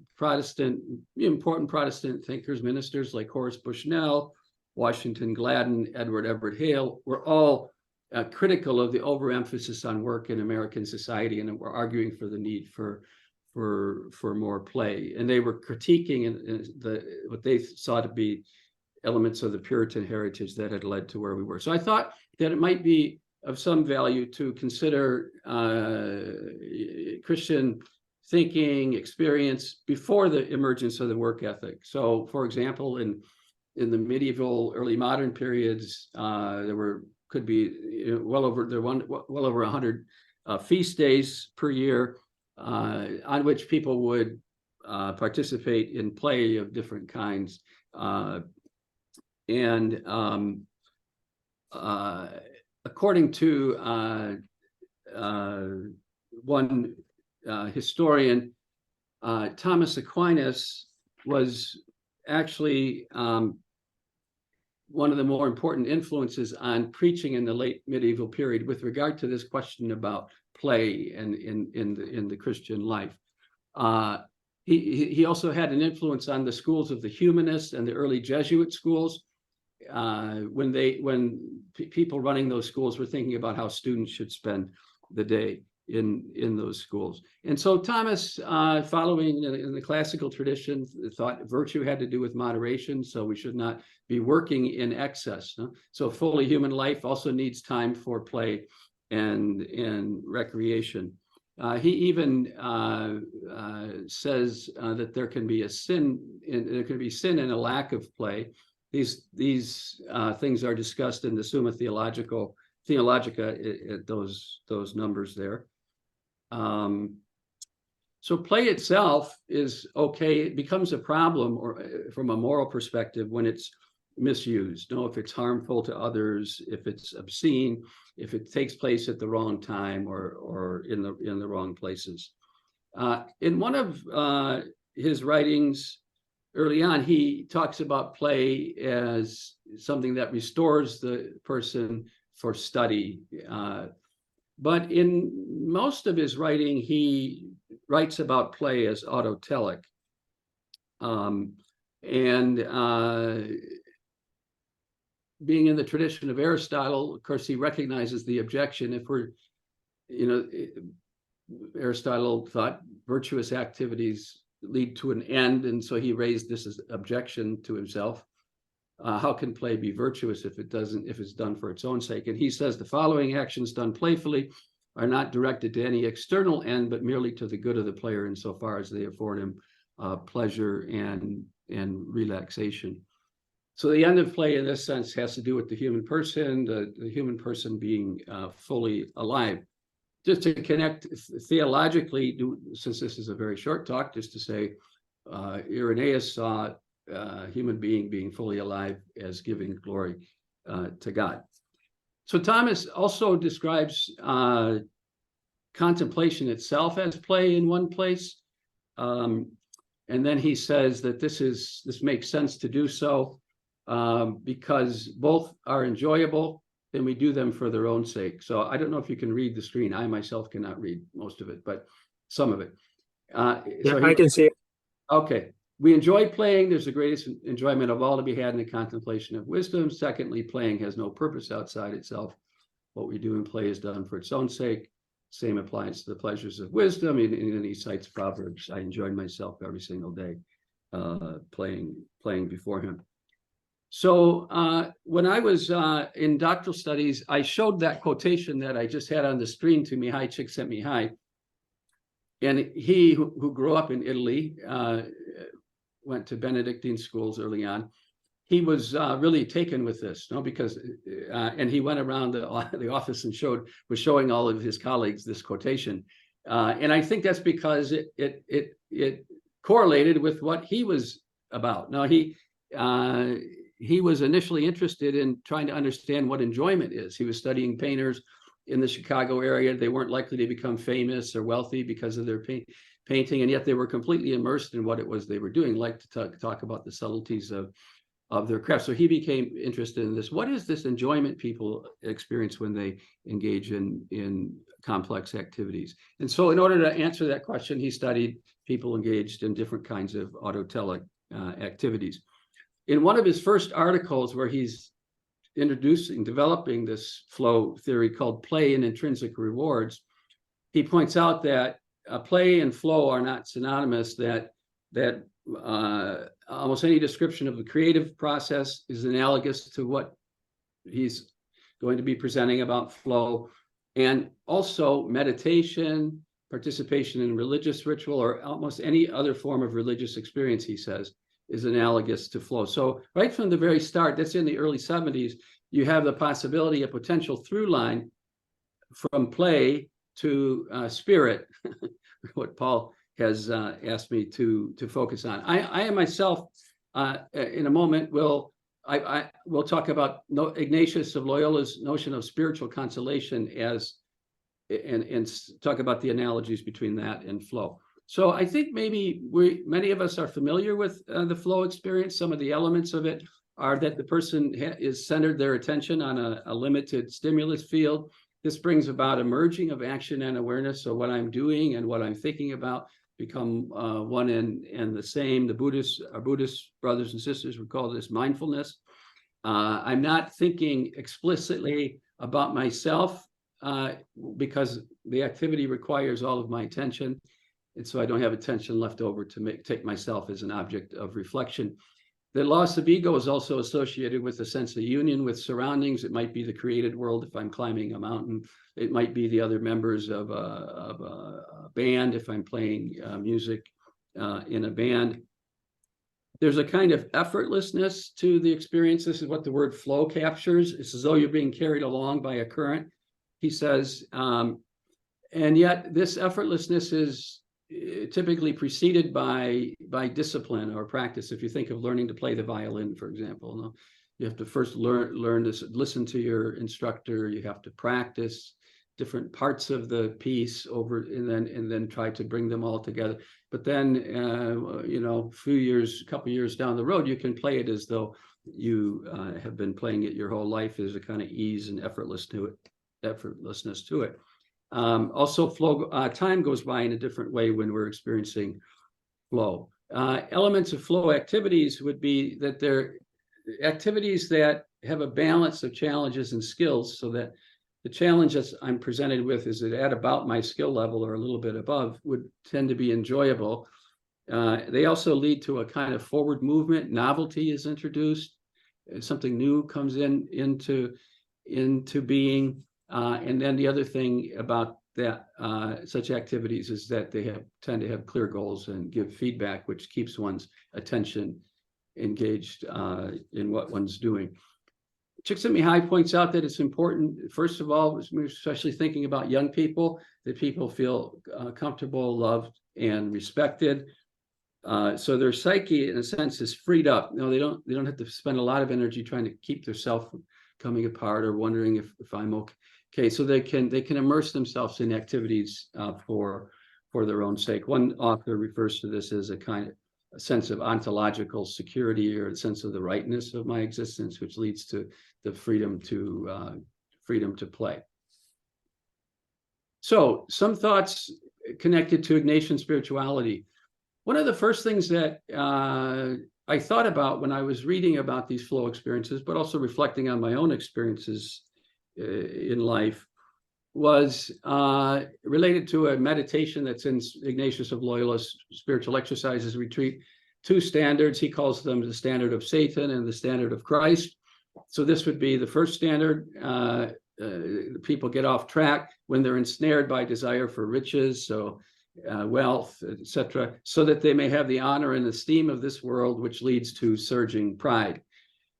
important Protestant thinkers, ministers like Horace Bushnell, Washington Gladden, Edward Everett Hale, were all critical of the overemphasis on work in American society, and were arguing for the need for more play. And they were critiquing what they saw to be elements of the Puritan heritage that had led to where we were. So I thought that it might be of some value to consider Christian thinking, experience before the emergence of the work ethic. So, for example, in the medieval, early modern periods, there could be well over 100 feast days per year on which people would participate in play of different kinds. According to one historian, Thomas Aquinas was actually one of the more important influences on preaching in the late medieval period with regard to this question about play and in the Christian life. He also had an influence on the schools of the humanists and the early Jesuit schools, when people running those schools were thinking about how students should spend the day in those schools. And so Thomas, following in the classical tradition, thought virtue had to do with moderation, so we should not be working in excess. No? So fully human life also needs time for play and recreation. He even says that there can be sin in a lack of play. These things are discussed in the Summa Theologica, those numbers there. So play itself is okay. It becomes a problem, or from a moral perspective, when it's misused. If it's harmful to others, if it's obscene, if it takes place at the wrong time or in the wrong places. In one of his writings early on, he talks about play as something that restores the person for study. But in most of his writing, he writes about play as autotelic. Being in the tradition of Aristotle, of course, he recognizes the objection. If we're, Aristotle thought virtuous activities lead to an end, and so he raised this as objection to himself. How can play be virtuous if it's done for its own sake? And he says the following actions done playfully are not directed to any external end, but merely to the good of the player insofar as they afford him pleasure and relaxation. So the end of play in this sense has to do with the human person, the human person being fully alive. Just to connect theologically, since this is a very short talk, just to say Irenaeus saw human being fully alive as giving glory to God. So Thomas also describes contemplation itself as play in one place. And then he says that this makes sense to do so because both are enjoyable and we do them for their own sake. So I don't know if you can read the screen. I myself cannot read most of it, but some of it. Yeah, I can see it. Okay. We enjoy playing. There's the greatest enjoyment of all to be had in the contemplation of wisdom. Secondly, playing has no purpose outside itself. What we do in play is done for its own sake. Same applies to the pleasures of wisdom. And he cites Proverbs. I enjoyed myself every single day playing before him. So when I was in doctoral studies, I showed that quotation that I just had on the screen to Mihai Csikszentmihalyi. And he, who grew up in Italy, went to Benedictine schools early on. He was really taken with this, because, and he went around the office and was showing all of his colleagues this quotation. And I think that's because it correlated with what he was about. Now, he was initially interested in trying to understand what enjoyment is. He was studying painters in the Chicago area. They weren't likely to become famous or wealthy because of their painting, and yet they were completely immersed in what it was they were doing, like to talk about the subtleties of their craft. So he became interested in this. What is this enjoyment people experience when they engage in complex activities? And so in order to answer that question, he studied people engaged in different kinds of autotelic activities. In one of his first articles where he's developing this flow theory called Play and Intrinsic Rewards, he points out that play and flow are not synonymous, that almost any description of the creative process is analogous to what he's going to be presenting about flow. And also meditation, participation in religious ritual, or almost any other form of religious experience, he says, is analogous to flow. So right from the very start, that's in the early 70s, you have the possibility, a potential through line from play to spirit, what Paul has asked me to focus on. I am myself, in a moment, will talk about Ignatius of Loyola's notion of spiritual consolation and talk about the analogies between that and flow. So I think maybe many of us are familiar with the flow experience. Some of the elements of it are that the person is centered their attention on a limited stimulus field. This brings about a merging of action and awareness. So what I'm doing and what I'm thinking about become one and the same. Our Buddhist brothers and sisters would call this mindfulness. I'm not thinking explicitly about myself because the activity requires all of my attention. And so I don't have attention left over to take myself as an object of reflection. The loss of ego is also associated with a sense of union with surroundings. It might be the created world if I'm climbing a mountain. It might be the other members of a band if I'm playing music in a band. There's a kind of effortlessness to the experience. This is what the word flow captures. It's as though you're being carried along by a current, he says. And yet this effortlessness is typically preceded by discipline or practice. If you think of learning to play the violin, for example, you have to first learn to listen to your instructor. You have to practice different parts of the piece and then try to bring them all together. But then, a couple years down the road, you can play it as though you have been playing it your whole life. There's a kind of ease and effortlessness to it. Also, flow time goes by in a different way when we're experiencing flow. Elements of flow activities would be that they're activities that have a balance of challenges and skills, so that the challenges I'm presented with is that at about my skill level or a little bit above would tend to be enjoyable. They also lead to a kind of forward movement. Novelty is introduced. Something new comes into being. And then the other thing about that such activities is that they tend to have clear goals and give feedback, which keeps one's attention engaged in what one's doing. Csikszentmihalyi points out that it's important, first of all, especially thinking about young people, that people feel comfortable, loved, and respected. So their psyche, in a sense, is freed up. They don't have to spend a lot of energy trying to keep their self from coming apart or wondering if I'm okay. So they can immerse themselves in activities for their own sake. One author refers to this as a kind a sense of ontological security or a sense of the rightness of my existence, which leads to the freedom to play. So some thoughts connected to Ignatian spirituality. One of the first things that I thought about when I was reading about these flow experiences, but also reflecting on my own experiences in life, was related to a meditation that's in Ignatius of Loyola's Spiritual Exercises Retreat. Two standards, he calls them the standard of Satan and the standard of Christ. So this would be the first standard. People get off track when they're ensnared by desire for riches, so wealth, etc., so that they may have the honor and esteem of this world, which leads to surging pride.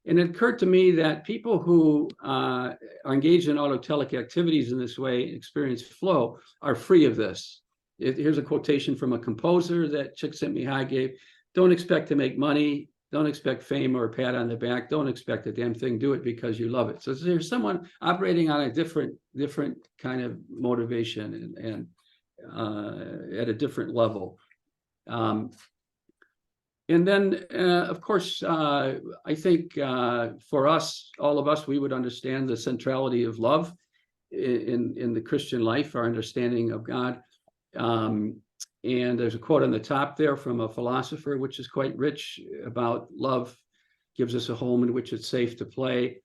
And it occurred to me that people who are engaged in autotelic activities in this way, experience flow, are free of this. Here's a quotation from a composer that Csikszentmihalyi gave: "Don't expect to make money. Don't expect fame or a pat on the back. Don't expect a damn thing. Do it because you love it." So there's someone operating on a different kind of motivation and at a different level. And then, of course, I think for us, all of us, we would understand the centrality of love in the Christian life, our understanding of God. And there's a quote on the top there from a philosopher, which is quite rich, about love gives us a home in which it's safe to play.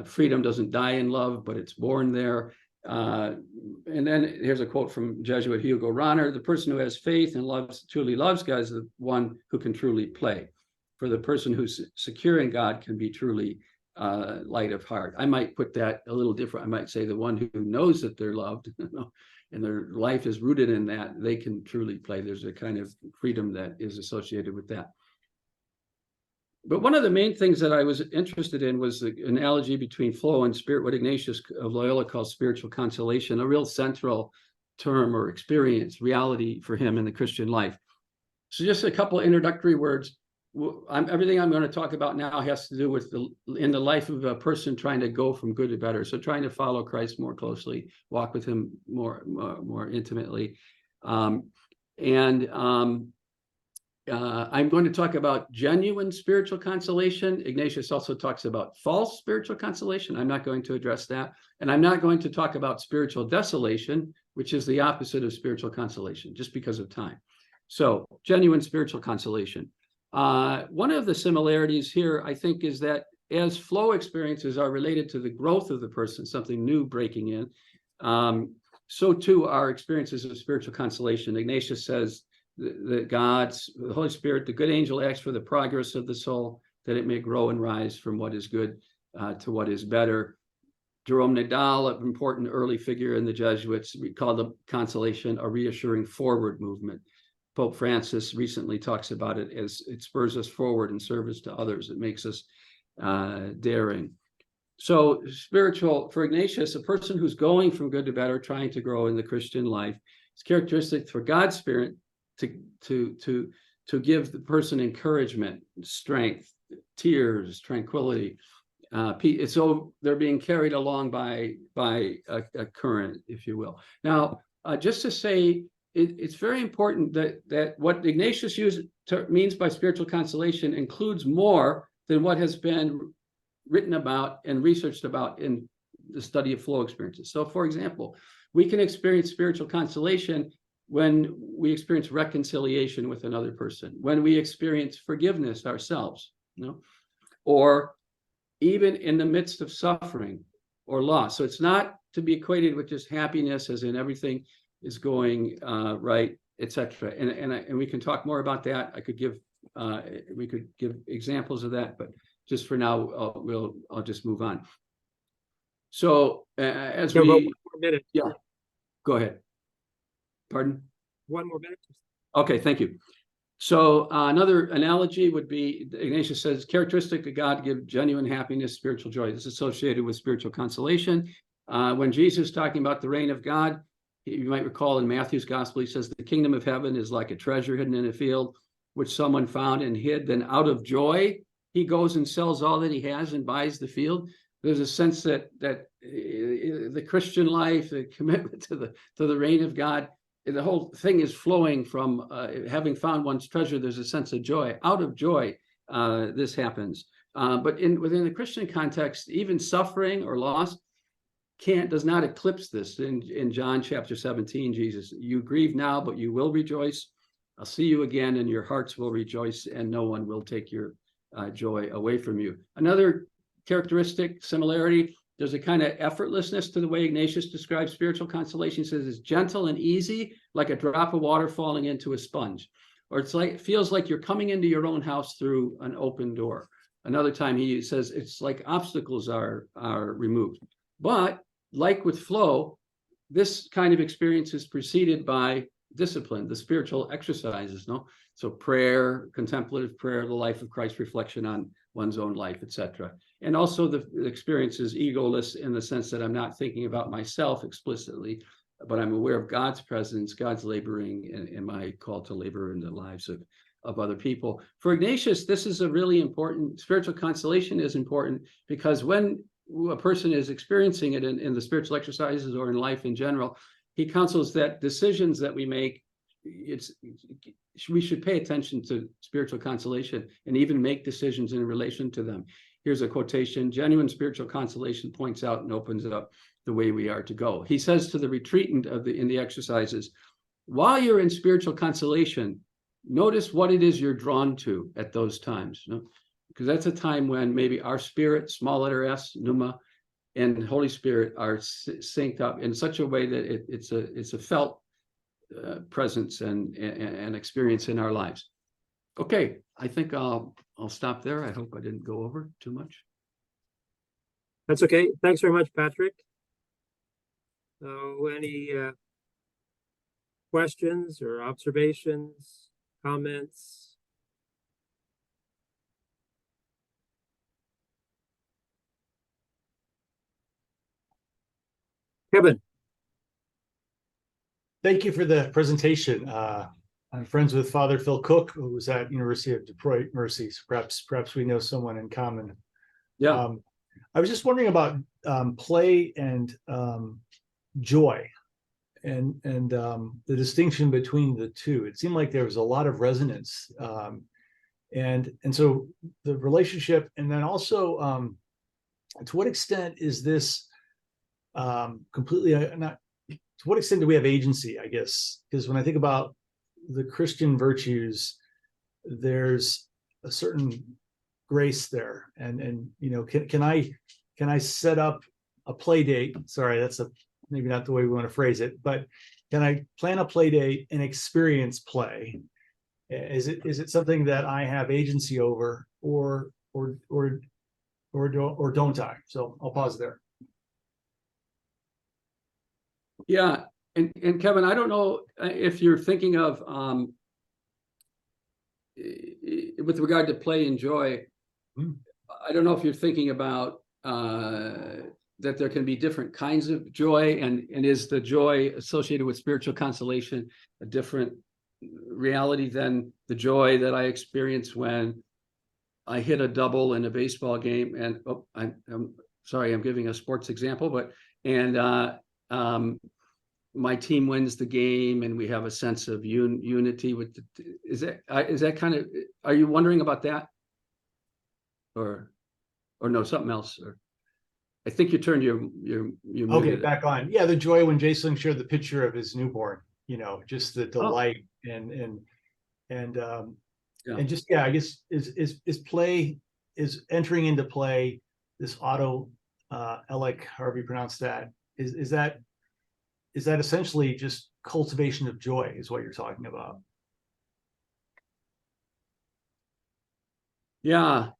Freedom doesn't die in love, but it's born there. And then here's a quote from Jesuit Hugo Rahner: "The person who has faith and truly loves God is the one who can truly play. For the person who's secure in God can be truly light of heart." I might put that a little different. I might say the one who knows that they're loved and their life is rooted in that, they can truly play. There's a kind of freedom that is associated with that. But one of the main things that I was interested in was the analogy between flow and spirit, what Ignatius of Loyola calls spiritual consolation, a real central term or experience, reality for him in the Christian life. So just a couple of introductory words. Everything I'm going to talk about now has to do with in the life of a person trying to go from good to better. So trying to follow Christ more closely, walk with him more intimately. I'm going to talk about genuine spiritual consolation. Ignatius also talks about false spiritual consolation. I'm not going to address that. And I'm not going to talk about spiritual desolation, which is the opposite of spiritual consolation, just because of time. So genuine spiritual consolation. One of the similarities here, I think, is that as flow experiences are related to the growth of the person, something new breaking in, so too are experiences of spiritual consolation. Ignatius says that the Holy Spirit, the good angel, acts for the progress of the soul, that it may grow and rise from what is good to what is better. Jerome Nadal, an important early figure in the Jesuits, called the consolation a reassuring forward movement. Pope Francis recently talks about it as it spurs us forward in service to others. It makes us daring. So spiritual, for Ignatius, a person who's going from good to better, trying to grow in the Christian life, it's characteristic for God's Spirit to give the person encouragement, strength, tears, tranquility. So they're being carried along by a current, if you will. Now, just to say, it's very important that what Ignatius means by spiritual consolation includes more than what has been written about and researched about in the study of flow experiences. So, for example, we can experience spiritual consolation when we experience reconciliation with another person, when we experience forgiveness ourselves, or even in the midst of suffering or loss. So it's not to be equated with just happiness, as in everything is going right, etc. And we can talk more about that. We could give examples of that, but just for now, I'll just move on. So as we, 1 more minute. Yeah, go ahead. Pardon? 1 more minute. Okay, thank you. So another analogy would be, Ignatius says, characteristic of God give genuine happiness, spiritual joy. This is associated with spiritual consolation. When Jesus is talking about the reign of God, you might recall in Matthew's gospel, he says, the kingdom of heaven is like a treasure hidden in a field, which someone found and hid. Then out of joy, he goes and sells all that he has and buys the field. There's a sense that the Christian life, the commitment to the reign of God, the whole thing is flowing from having found one's treasure. There's a sense of joy. Out of joy, this happens. But within the Christian context, even suffering or loss does not eclipse this. In John chapter 17, Jesus, you grieve now, but you will rejoice. I'll see you again, and your hearts will rejoice, and no one will take your joy away from you. Another characteristic, similarity, there's a kind of effortlessness to the way Ignatius describes spiritual consolation. He says it's gentle and easy, like a drop of water falling into a sponge. Or it feels like you're coming into your own house through an open door. Another time he says it's like obstacles are removed. But like with flow, this kind of experience is preceded by discipline, the spiritual exercises, no? So prayer, contemplative prayer, the life of Christ, reflection on one's own life, etc. And also the experience is egoless in the sense that I'm not thinking about myself explicitly, but I'm aware of God's presence, God's laboring, and my call to labor in the lives of other people. For Ignatius, this is a really important, spiritual consolation is important because when a person is experiencing it in the spiritual exercises or in life in general, he counsels that decisions that we make, we should pay attention to spiritual consolation and even make decisions in relation to them. Here's a quotation: genuine spiritual consolation points out and opens up the way we are to go. He says to the retreatant in the exercises, while you're in spiritual consolation, notice what it is you're drawn to at those times. You know? Because that's a time when maybe our spirit, small letter S, pneuma, and Holy Spirit are synced up in such a way that it's a felt presence and experience in our lives. Okay, I think I'll stop there. I hope I didn't go over too much. That's okay. Thanks very much, Patrick. So any questions or observations, comments? Kevin. Thank you for the presentation. I'm friends with Father Phil Cook, who was at University of Detroit Mercies. Perhaps we know someone in common. Yeah. I was just wondering about play and joy, and the distinction between the two. It seemed like there was a lot of resonance, and so the relationship, and then also to what extent is this completely not? To what extent do we have agency, I guess? Because when I think about the Christian virtues, there's a certain grace there. And you know, can I set up a play date? Sorry, that's maybe not the way we want to phrase it, but can I plan a play date and experience play? Is it something that I have agency over, or don't I? So I'll pause there. Yeah, and Kevin, I don't know if you're thinking of with regard to play and joy. I don't know if you're thinking about that there can be different kinds of joy, and is the joy associated with spiritual consolation a different reality than the joy that I experience when I hit a double in a baseball game? And I'm sorry, I'm giving a sports example, but my team wins the game and we have a sense of unity with is that kind of, are you wondering about that, or no, something else? Or I think you turned your okay, back on. Yeah, the joy when Jason shared the picture of his newborn, you know, just the delight and just, yeah, I guess is play, is entering into play, this auto elic, however you pronounce that, is that essentially just cultivation of joy is what you're talking about? Yeah.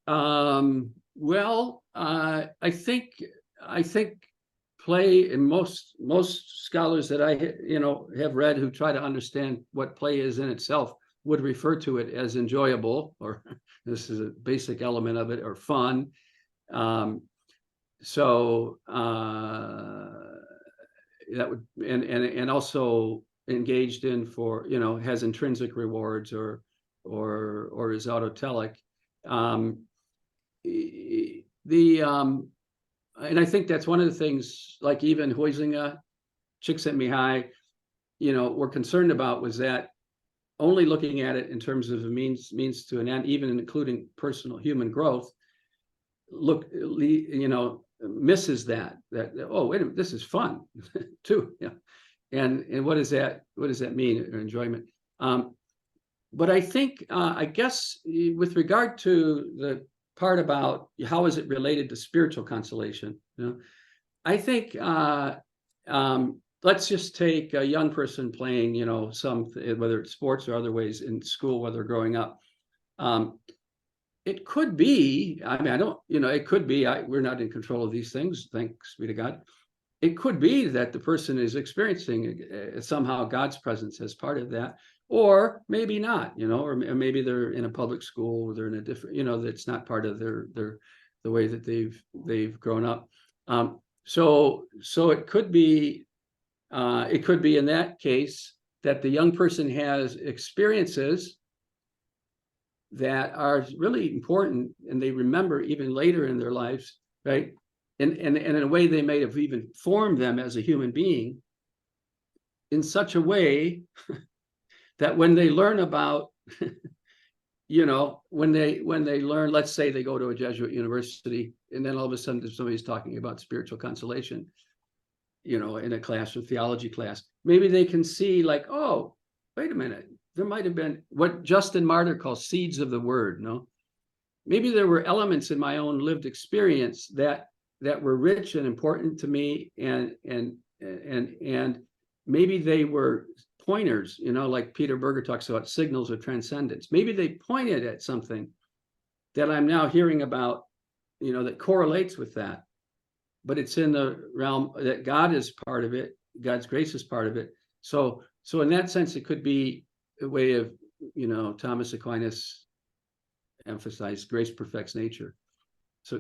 Well, I think play, and most scholars that I have read who try to understand what play is in itself would refer to it as enjoyable, or this is a basic element of it, or fun. So that would, and also engaged in for, has intrinsic rewards or is autotelic. And I think that's one of the things, like even Huizinga, Csikszentmihalyi, were concerned about was that only looking at it in terms of a means to an end, even including personal human growth, misses that oh, wait a minute, this is fun too. Yeah. And what does that mean, or enjoyment? But I think I guess with regard to the part about how is it related to spiritual consolation, I think let's just take a young person playing, whether it's sports or other ways in school, whether growing up. It could be, I mean, it could be, we're not in control of these things, thanks be to God. It could be that the person is experiencing somehow God's presence as part of that, or maybe not, or maybe they're in a public school, or they're in a different, that's not part of the way that they've grown up. So it could be in that case that the young person has experiences that are really important, and they remember even later in their lives, right? And in a way they may have even formed them as a human being in such a way that when they learn about, when they learn, let's say they go to a Jesuit university, and then all of a sudden somebody's talking about spiritual consolation, in a class or theology class, maybe they can see like, oh, wait a minute, there might have been what Justin Martyr calls seeds of the word. Maybe there were elements in my own lived experience that were rich and important to me, and maybe they were pointers, like Peter Berger talks about signals of transcendence. Maybe they pointed at something that I'm now hearing about, that correlates with that, but it's in the realm that God is part of it, God's grace is part of it. So in that sense, it could be a way of, Thomas Aquinas emphasized grace perfects nature. So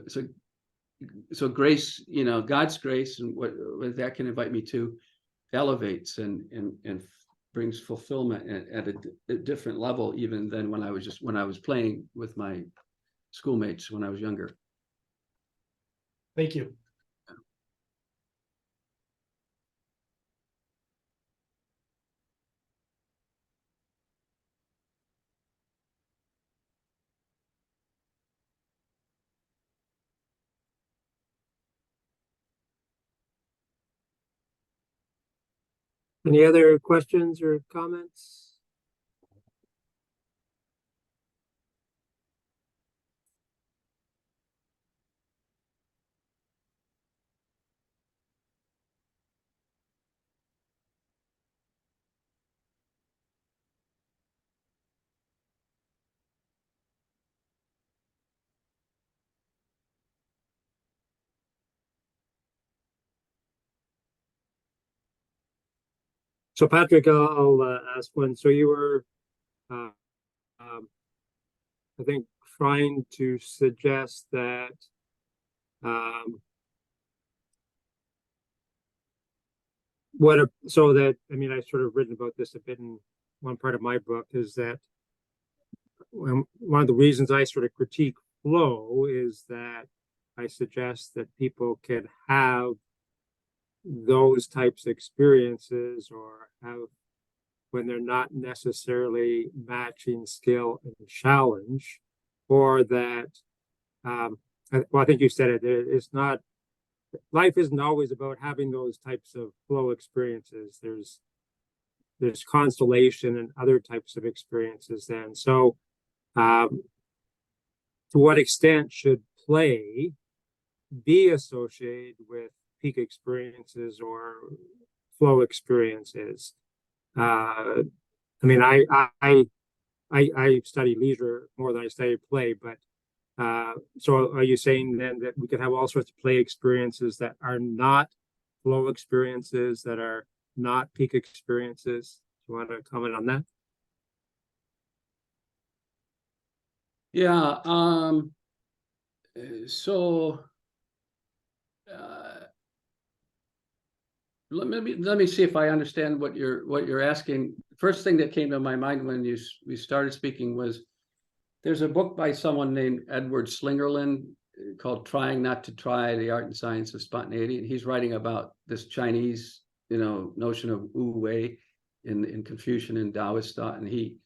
grace, God's grace, and what that can invite me to, elevates and brings fulfillment at a different level even than when I was playing with my schoolmates when I was younger. Thank you. Any other questions or comments? So Patrick, I'll ask one. So you were, I think, trying to suggest that I sort of written about this a bit in one part of my book, is that one of the reasons I sort of critique flow is that I suggest that people can have those types of experiences or have when they're not necessarily matching skill and challenge, or that I think you said it's not, life isn't always about having those types of flow experiences. There's constellation and other types of experiences then. So to what extent should play be associated with peak experiences or flow experiences? I mean, I study leisure more than I study play, but so are you saying then that we could have all sorts of play experiences that are not flow experiences, that are not peak experiences? Do you want to comment on that? Yeah. Let me see if I understand what you're asking. First thing that came to my mind when we started speaking was there's a book by someone named Edward Slingerland called "Trying Not to Try: The Art and Science of Spontaneity," and he's writing about this Chinese, notion of Wu Wei, in Confucian and Taoist thought, and he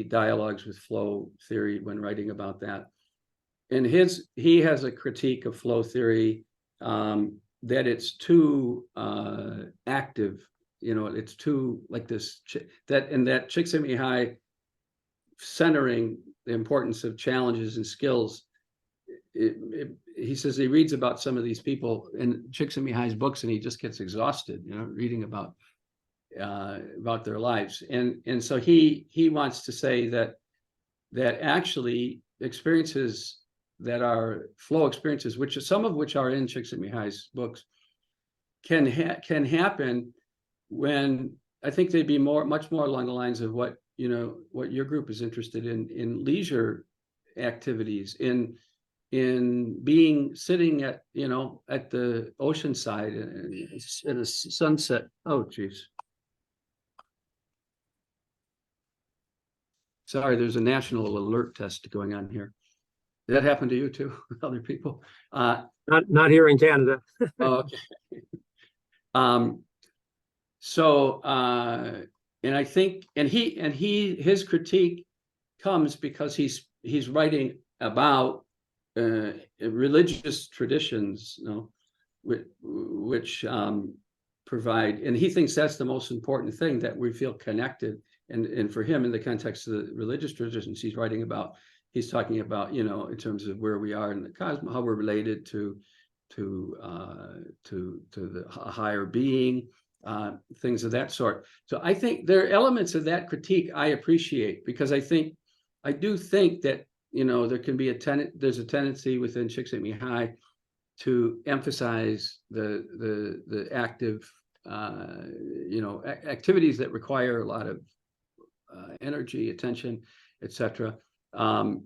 dialogues with flow theory when writing about that. And he has a critique of flow theory, that it's too active, it's too like this, that Csikszentmihalyi centering the importance of challenges and skills. He says he reads about some of these people in Csikszentmihalyi's books, and he just gets exhausted, reading about their lives. And so he wants to say that actually experiences that are flow experiences, which some of which are in Csikszentmihalyi's books, can happen when, I think they'd be much more along the lines of what your group is interested in leisure activities, in sitting at the ocean side at a sunset. Oh geez, sorry, there's a national alert test going on here. Did that happen to you too, other people? Not here in Canada. Okay. So and I think, and his critique comes because he's writing about religious traditions, which provide, and he thinks that's the most important thing, that we feel connected. And for him, in the context of the religious traditions he's writing about, he's talking about, in terms of where we are in the cosmos, how we're related to the higher being, things of that sort. So I think there are elements of that critique I appreciate, because I do think that there can be there's a tendency within Csikszentmihalyi to emphasize the active activities that require a lot of energy, attention, etc. And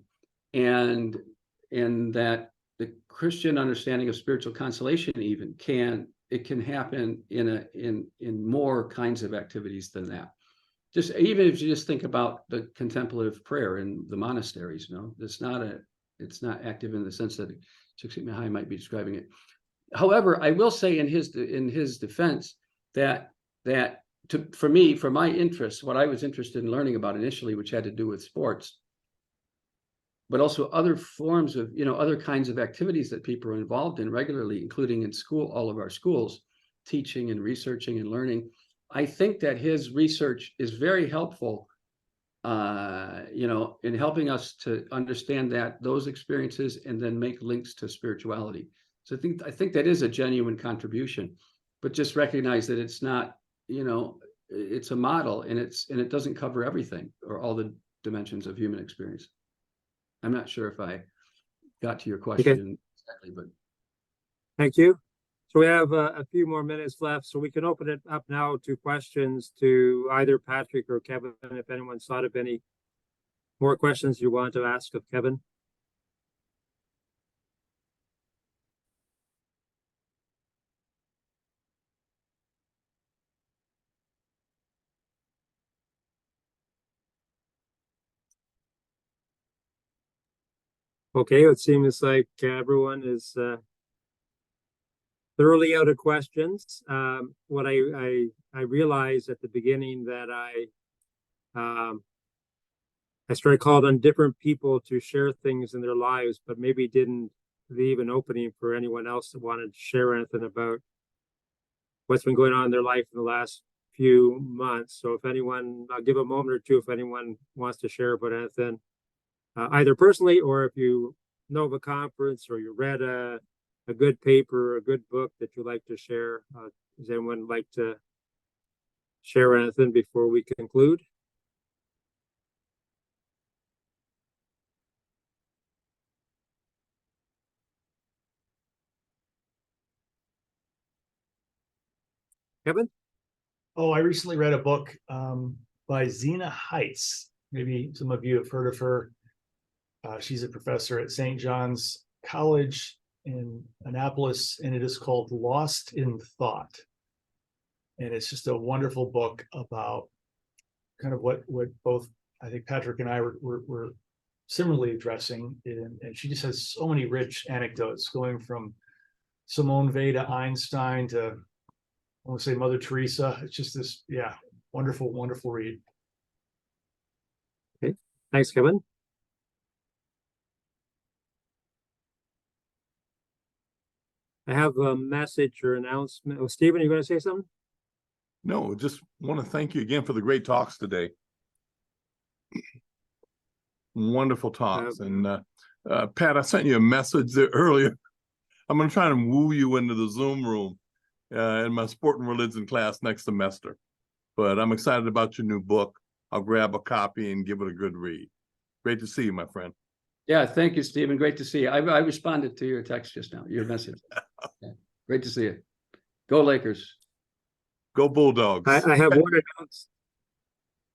that the Christian understanding of spiritual consolation even can happen in more kinds of activities than that. Just even if you just think about the contemplative prayer in the monasteries, it's not active in the sense that Csikszentmihalyi might be describing it. However, I will say in his defense that for me, for my interest, what I was interested in learning about initially, which had to do with sports, but also other forms of, other kinds of activities that people are involved in regularly, including in school, all of our schools, teaching and researching and learning. I think that his research is very helpful, in helping us to understand those experiences and then make links to spirituality. So I think that is a genuine contribution, but just recognize that it's not, it's a model, and it doesn't cover everything or all the dimensions of human experience. I'm not sure if I got to your question exactly, but thank you. So we have a few more minutes left, so we can open it up now to questions to either Patrick or Kevin, if anyone's thought of any more questions you want to ask of Kevin. Okay, it seems like everyone is thoroughly out of questions. What I realized at the beginning that I started calling on different people to share things in their lives, but maybe didn't leave an opening for anyone else that wanted to share anything about what's been going on in their life in the last few months. So if anyone, I'll give a moment or two if anyone wants to share about anything, either personally, or if you know of a conference or you read a good paper or a good book that you'd like to share. Does anyone like to share anything before we conclude? Kevin? Oh, I recently read a book by Zena Heights. Maybe some of you have heard of her. She's a professor at St. John's College in Annapolis, and it is called Lost in Thought. And it's just a wonderful book about kind of what both, I think, Patrick and I were similarly addressing. And she just has so many rich anecdotes, going from Simone Weil to Einstein to, I want to say, Mother Teresa. It's just this, Wonderful, wonderful read. Okay, thanks, Kevin. I have a message or announcement. Oh, Stephen, you going to say something? No, just want to thank you again for the great talks today. Wonderful talks. And Pat, I sent you a message there earlier. I'm going to try and woo you into the Zoom room in my sport and religion class next semester. But I'm excited about your new book. I'll grab a copy and give it a good read. Great to see you, my friend. Yeah, thank you, Stephen. Great to see you. I responded to your text just now, your message. Yeah, great to see you. Go Lakers. Go Bulldogs. I have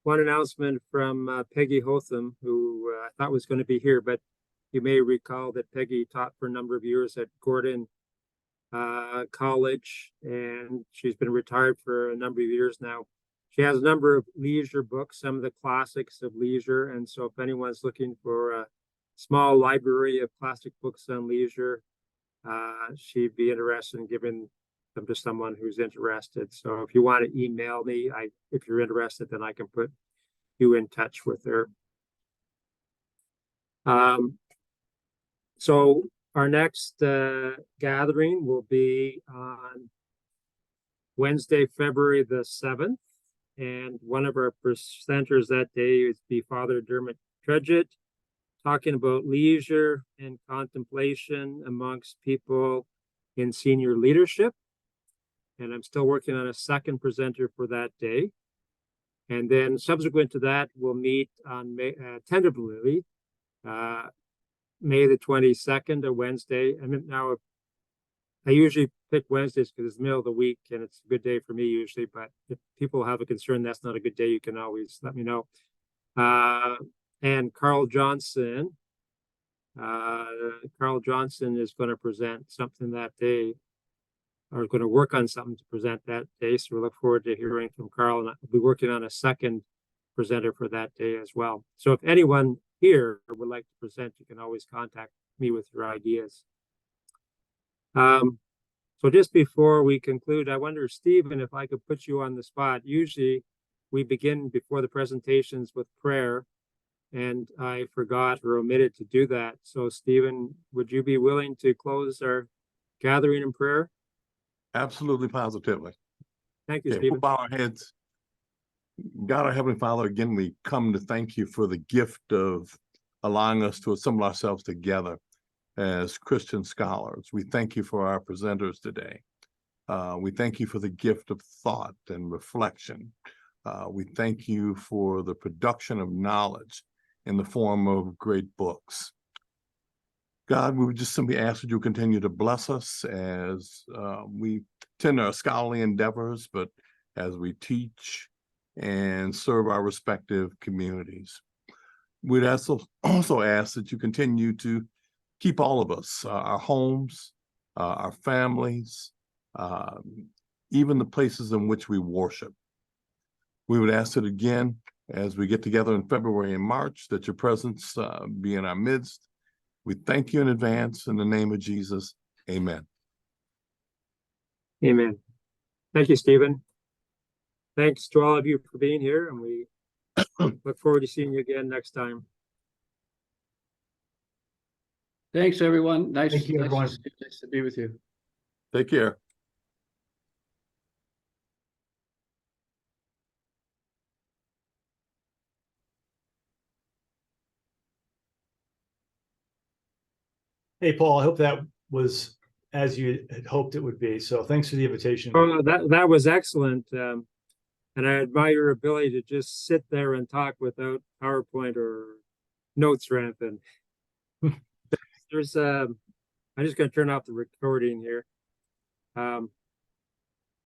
one announcement from Peggy Hotham, who I thought was going to be here, but you may recall that Peggy taught for a number of years at Gordon College, and she's been retired for a number of years now. She has a number of leisure books, some of the classics of leisure, and so if anyone's looking for a small library of classic books on leisure, she'd be interested in giving them to someone who's interested. So if you want to email me, if you're interested, then I can put you in touch with her. So our next gathering will be on Wednesday, February the 7th. And one of our presenters that day is be Father Dermot Tredget, talking about leisure and contemplation amongst people in senior leadership. And I'm still working on a second presenter for that day. And then subsequent to that, we'll meet on tentatively May the 22nd, a Wednesday. I mean, now I usually pick Wednesdays because it's the middle of the week and it's a good day for me usually. But if people have a concern that's not a good day, you can always let me know. And Carl Johnson is going to present something that day, or going to work on something to present that day. So we look forward to hearing from Carl, and I'll be working on a second presenter for that day as well. So if anyone here would like to present, you can always contact me with your ideas. So just before we conclude, I wonder, Stephen, if I could put you on the spot. Usually we begin before the presentations with prayer, and I forgot or omitted to do that. So Stephen, would you be willing to close our gathering in prayer? Absolutely, positively. Thank you, Okay, Stephen. we'll bow our heads. God, our Heavenly Father, again, we come to thank you for the gift of allowing us to assemble ourselves together as Christian scholars. We thank you for our presenters today. We thank you for the gift of thought and reflection. We thank you for the production of knowledge in the form of great books. God, we would just simply ask that you continue to bless us as we tend our scholarly endeavors, but as we teach and serve our respective communities. We'd also ask that you continue to keep all of us, our homes, our families, even the places in which we worship. We would ask that again, as we get together in February and March, that your presence be in our midst. We thank you in advance in the name of Jesus. Amen. Amen. Thank you, Stephen. Thanks to all of you for being here, and we look forward to seeing you again next time. Thanks, everyone. Nice Thank you, everyone. Nice to be with you. Take care. Hey, Paul, I hope that was as you had hoped it would be. So thanks for the invitation. Oh, that was excellent. And I admire your ability to just sit there and talk without PowerPoint or notes or anything. I'm just going to turn off the recording here.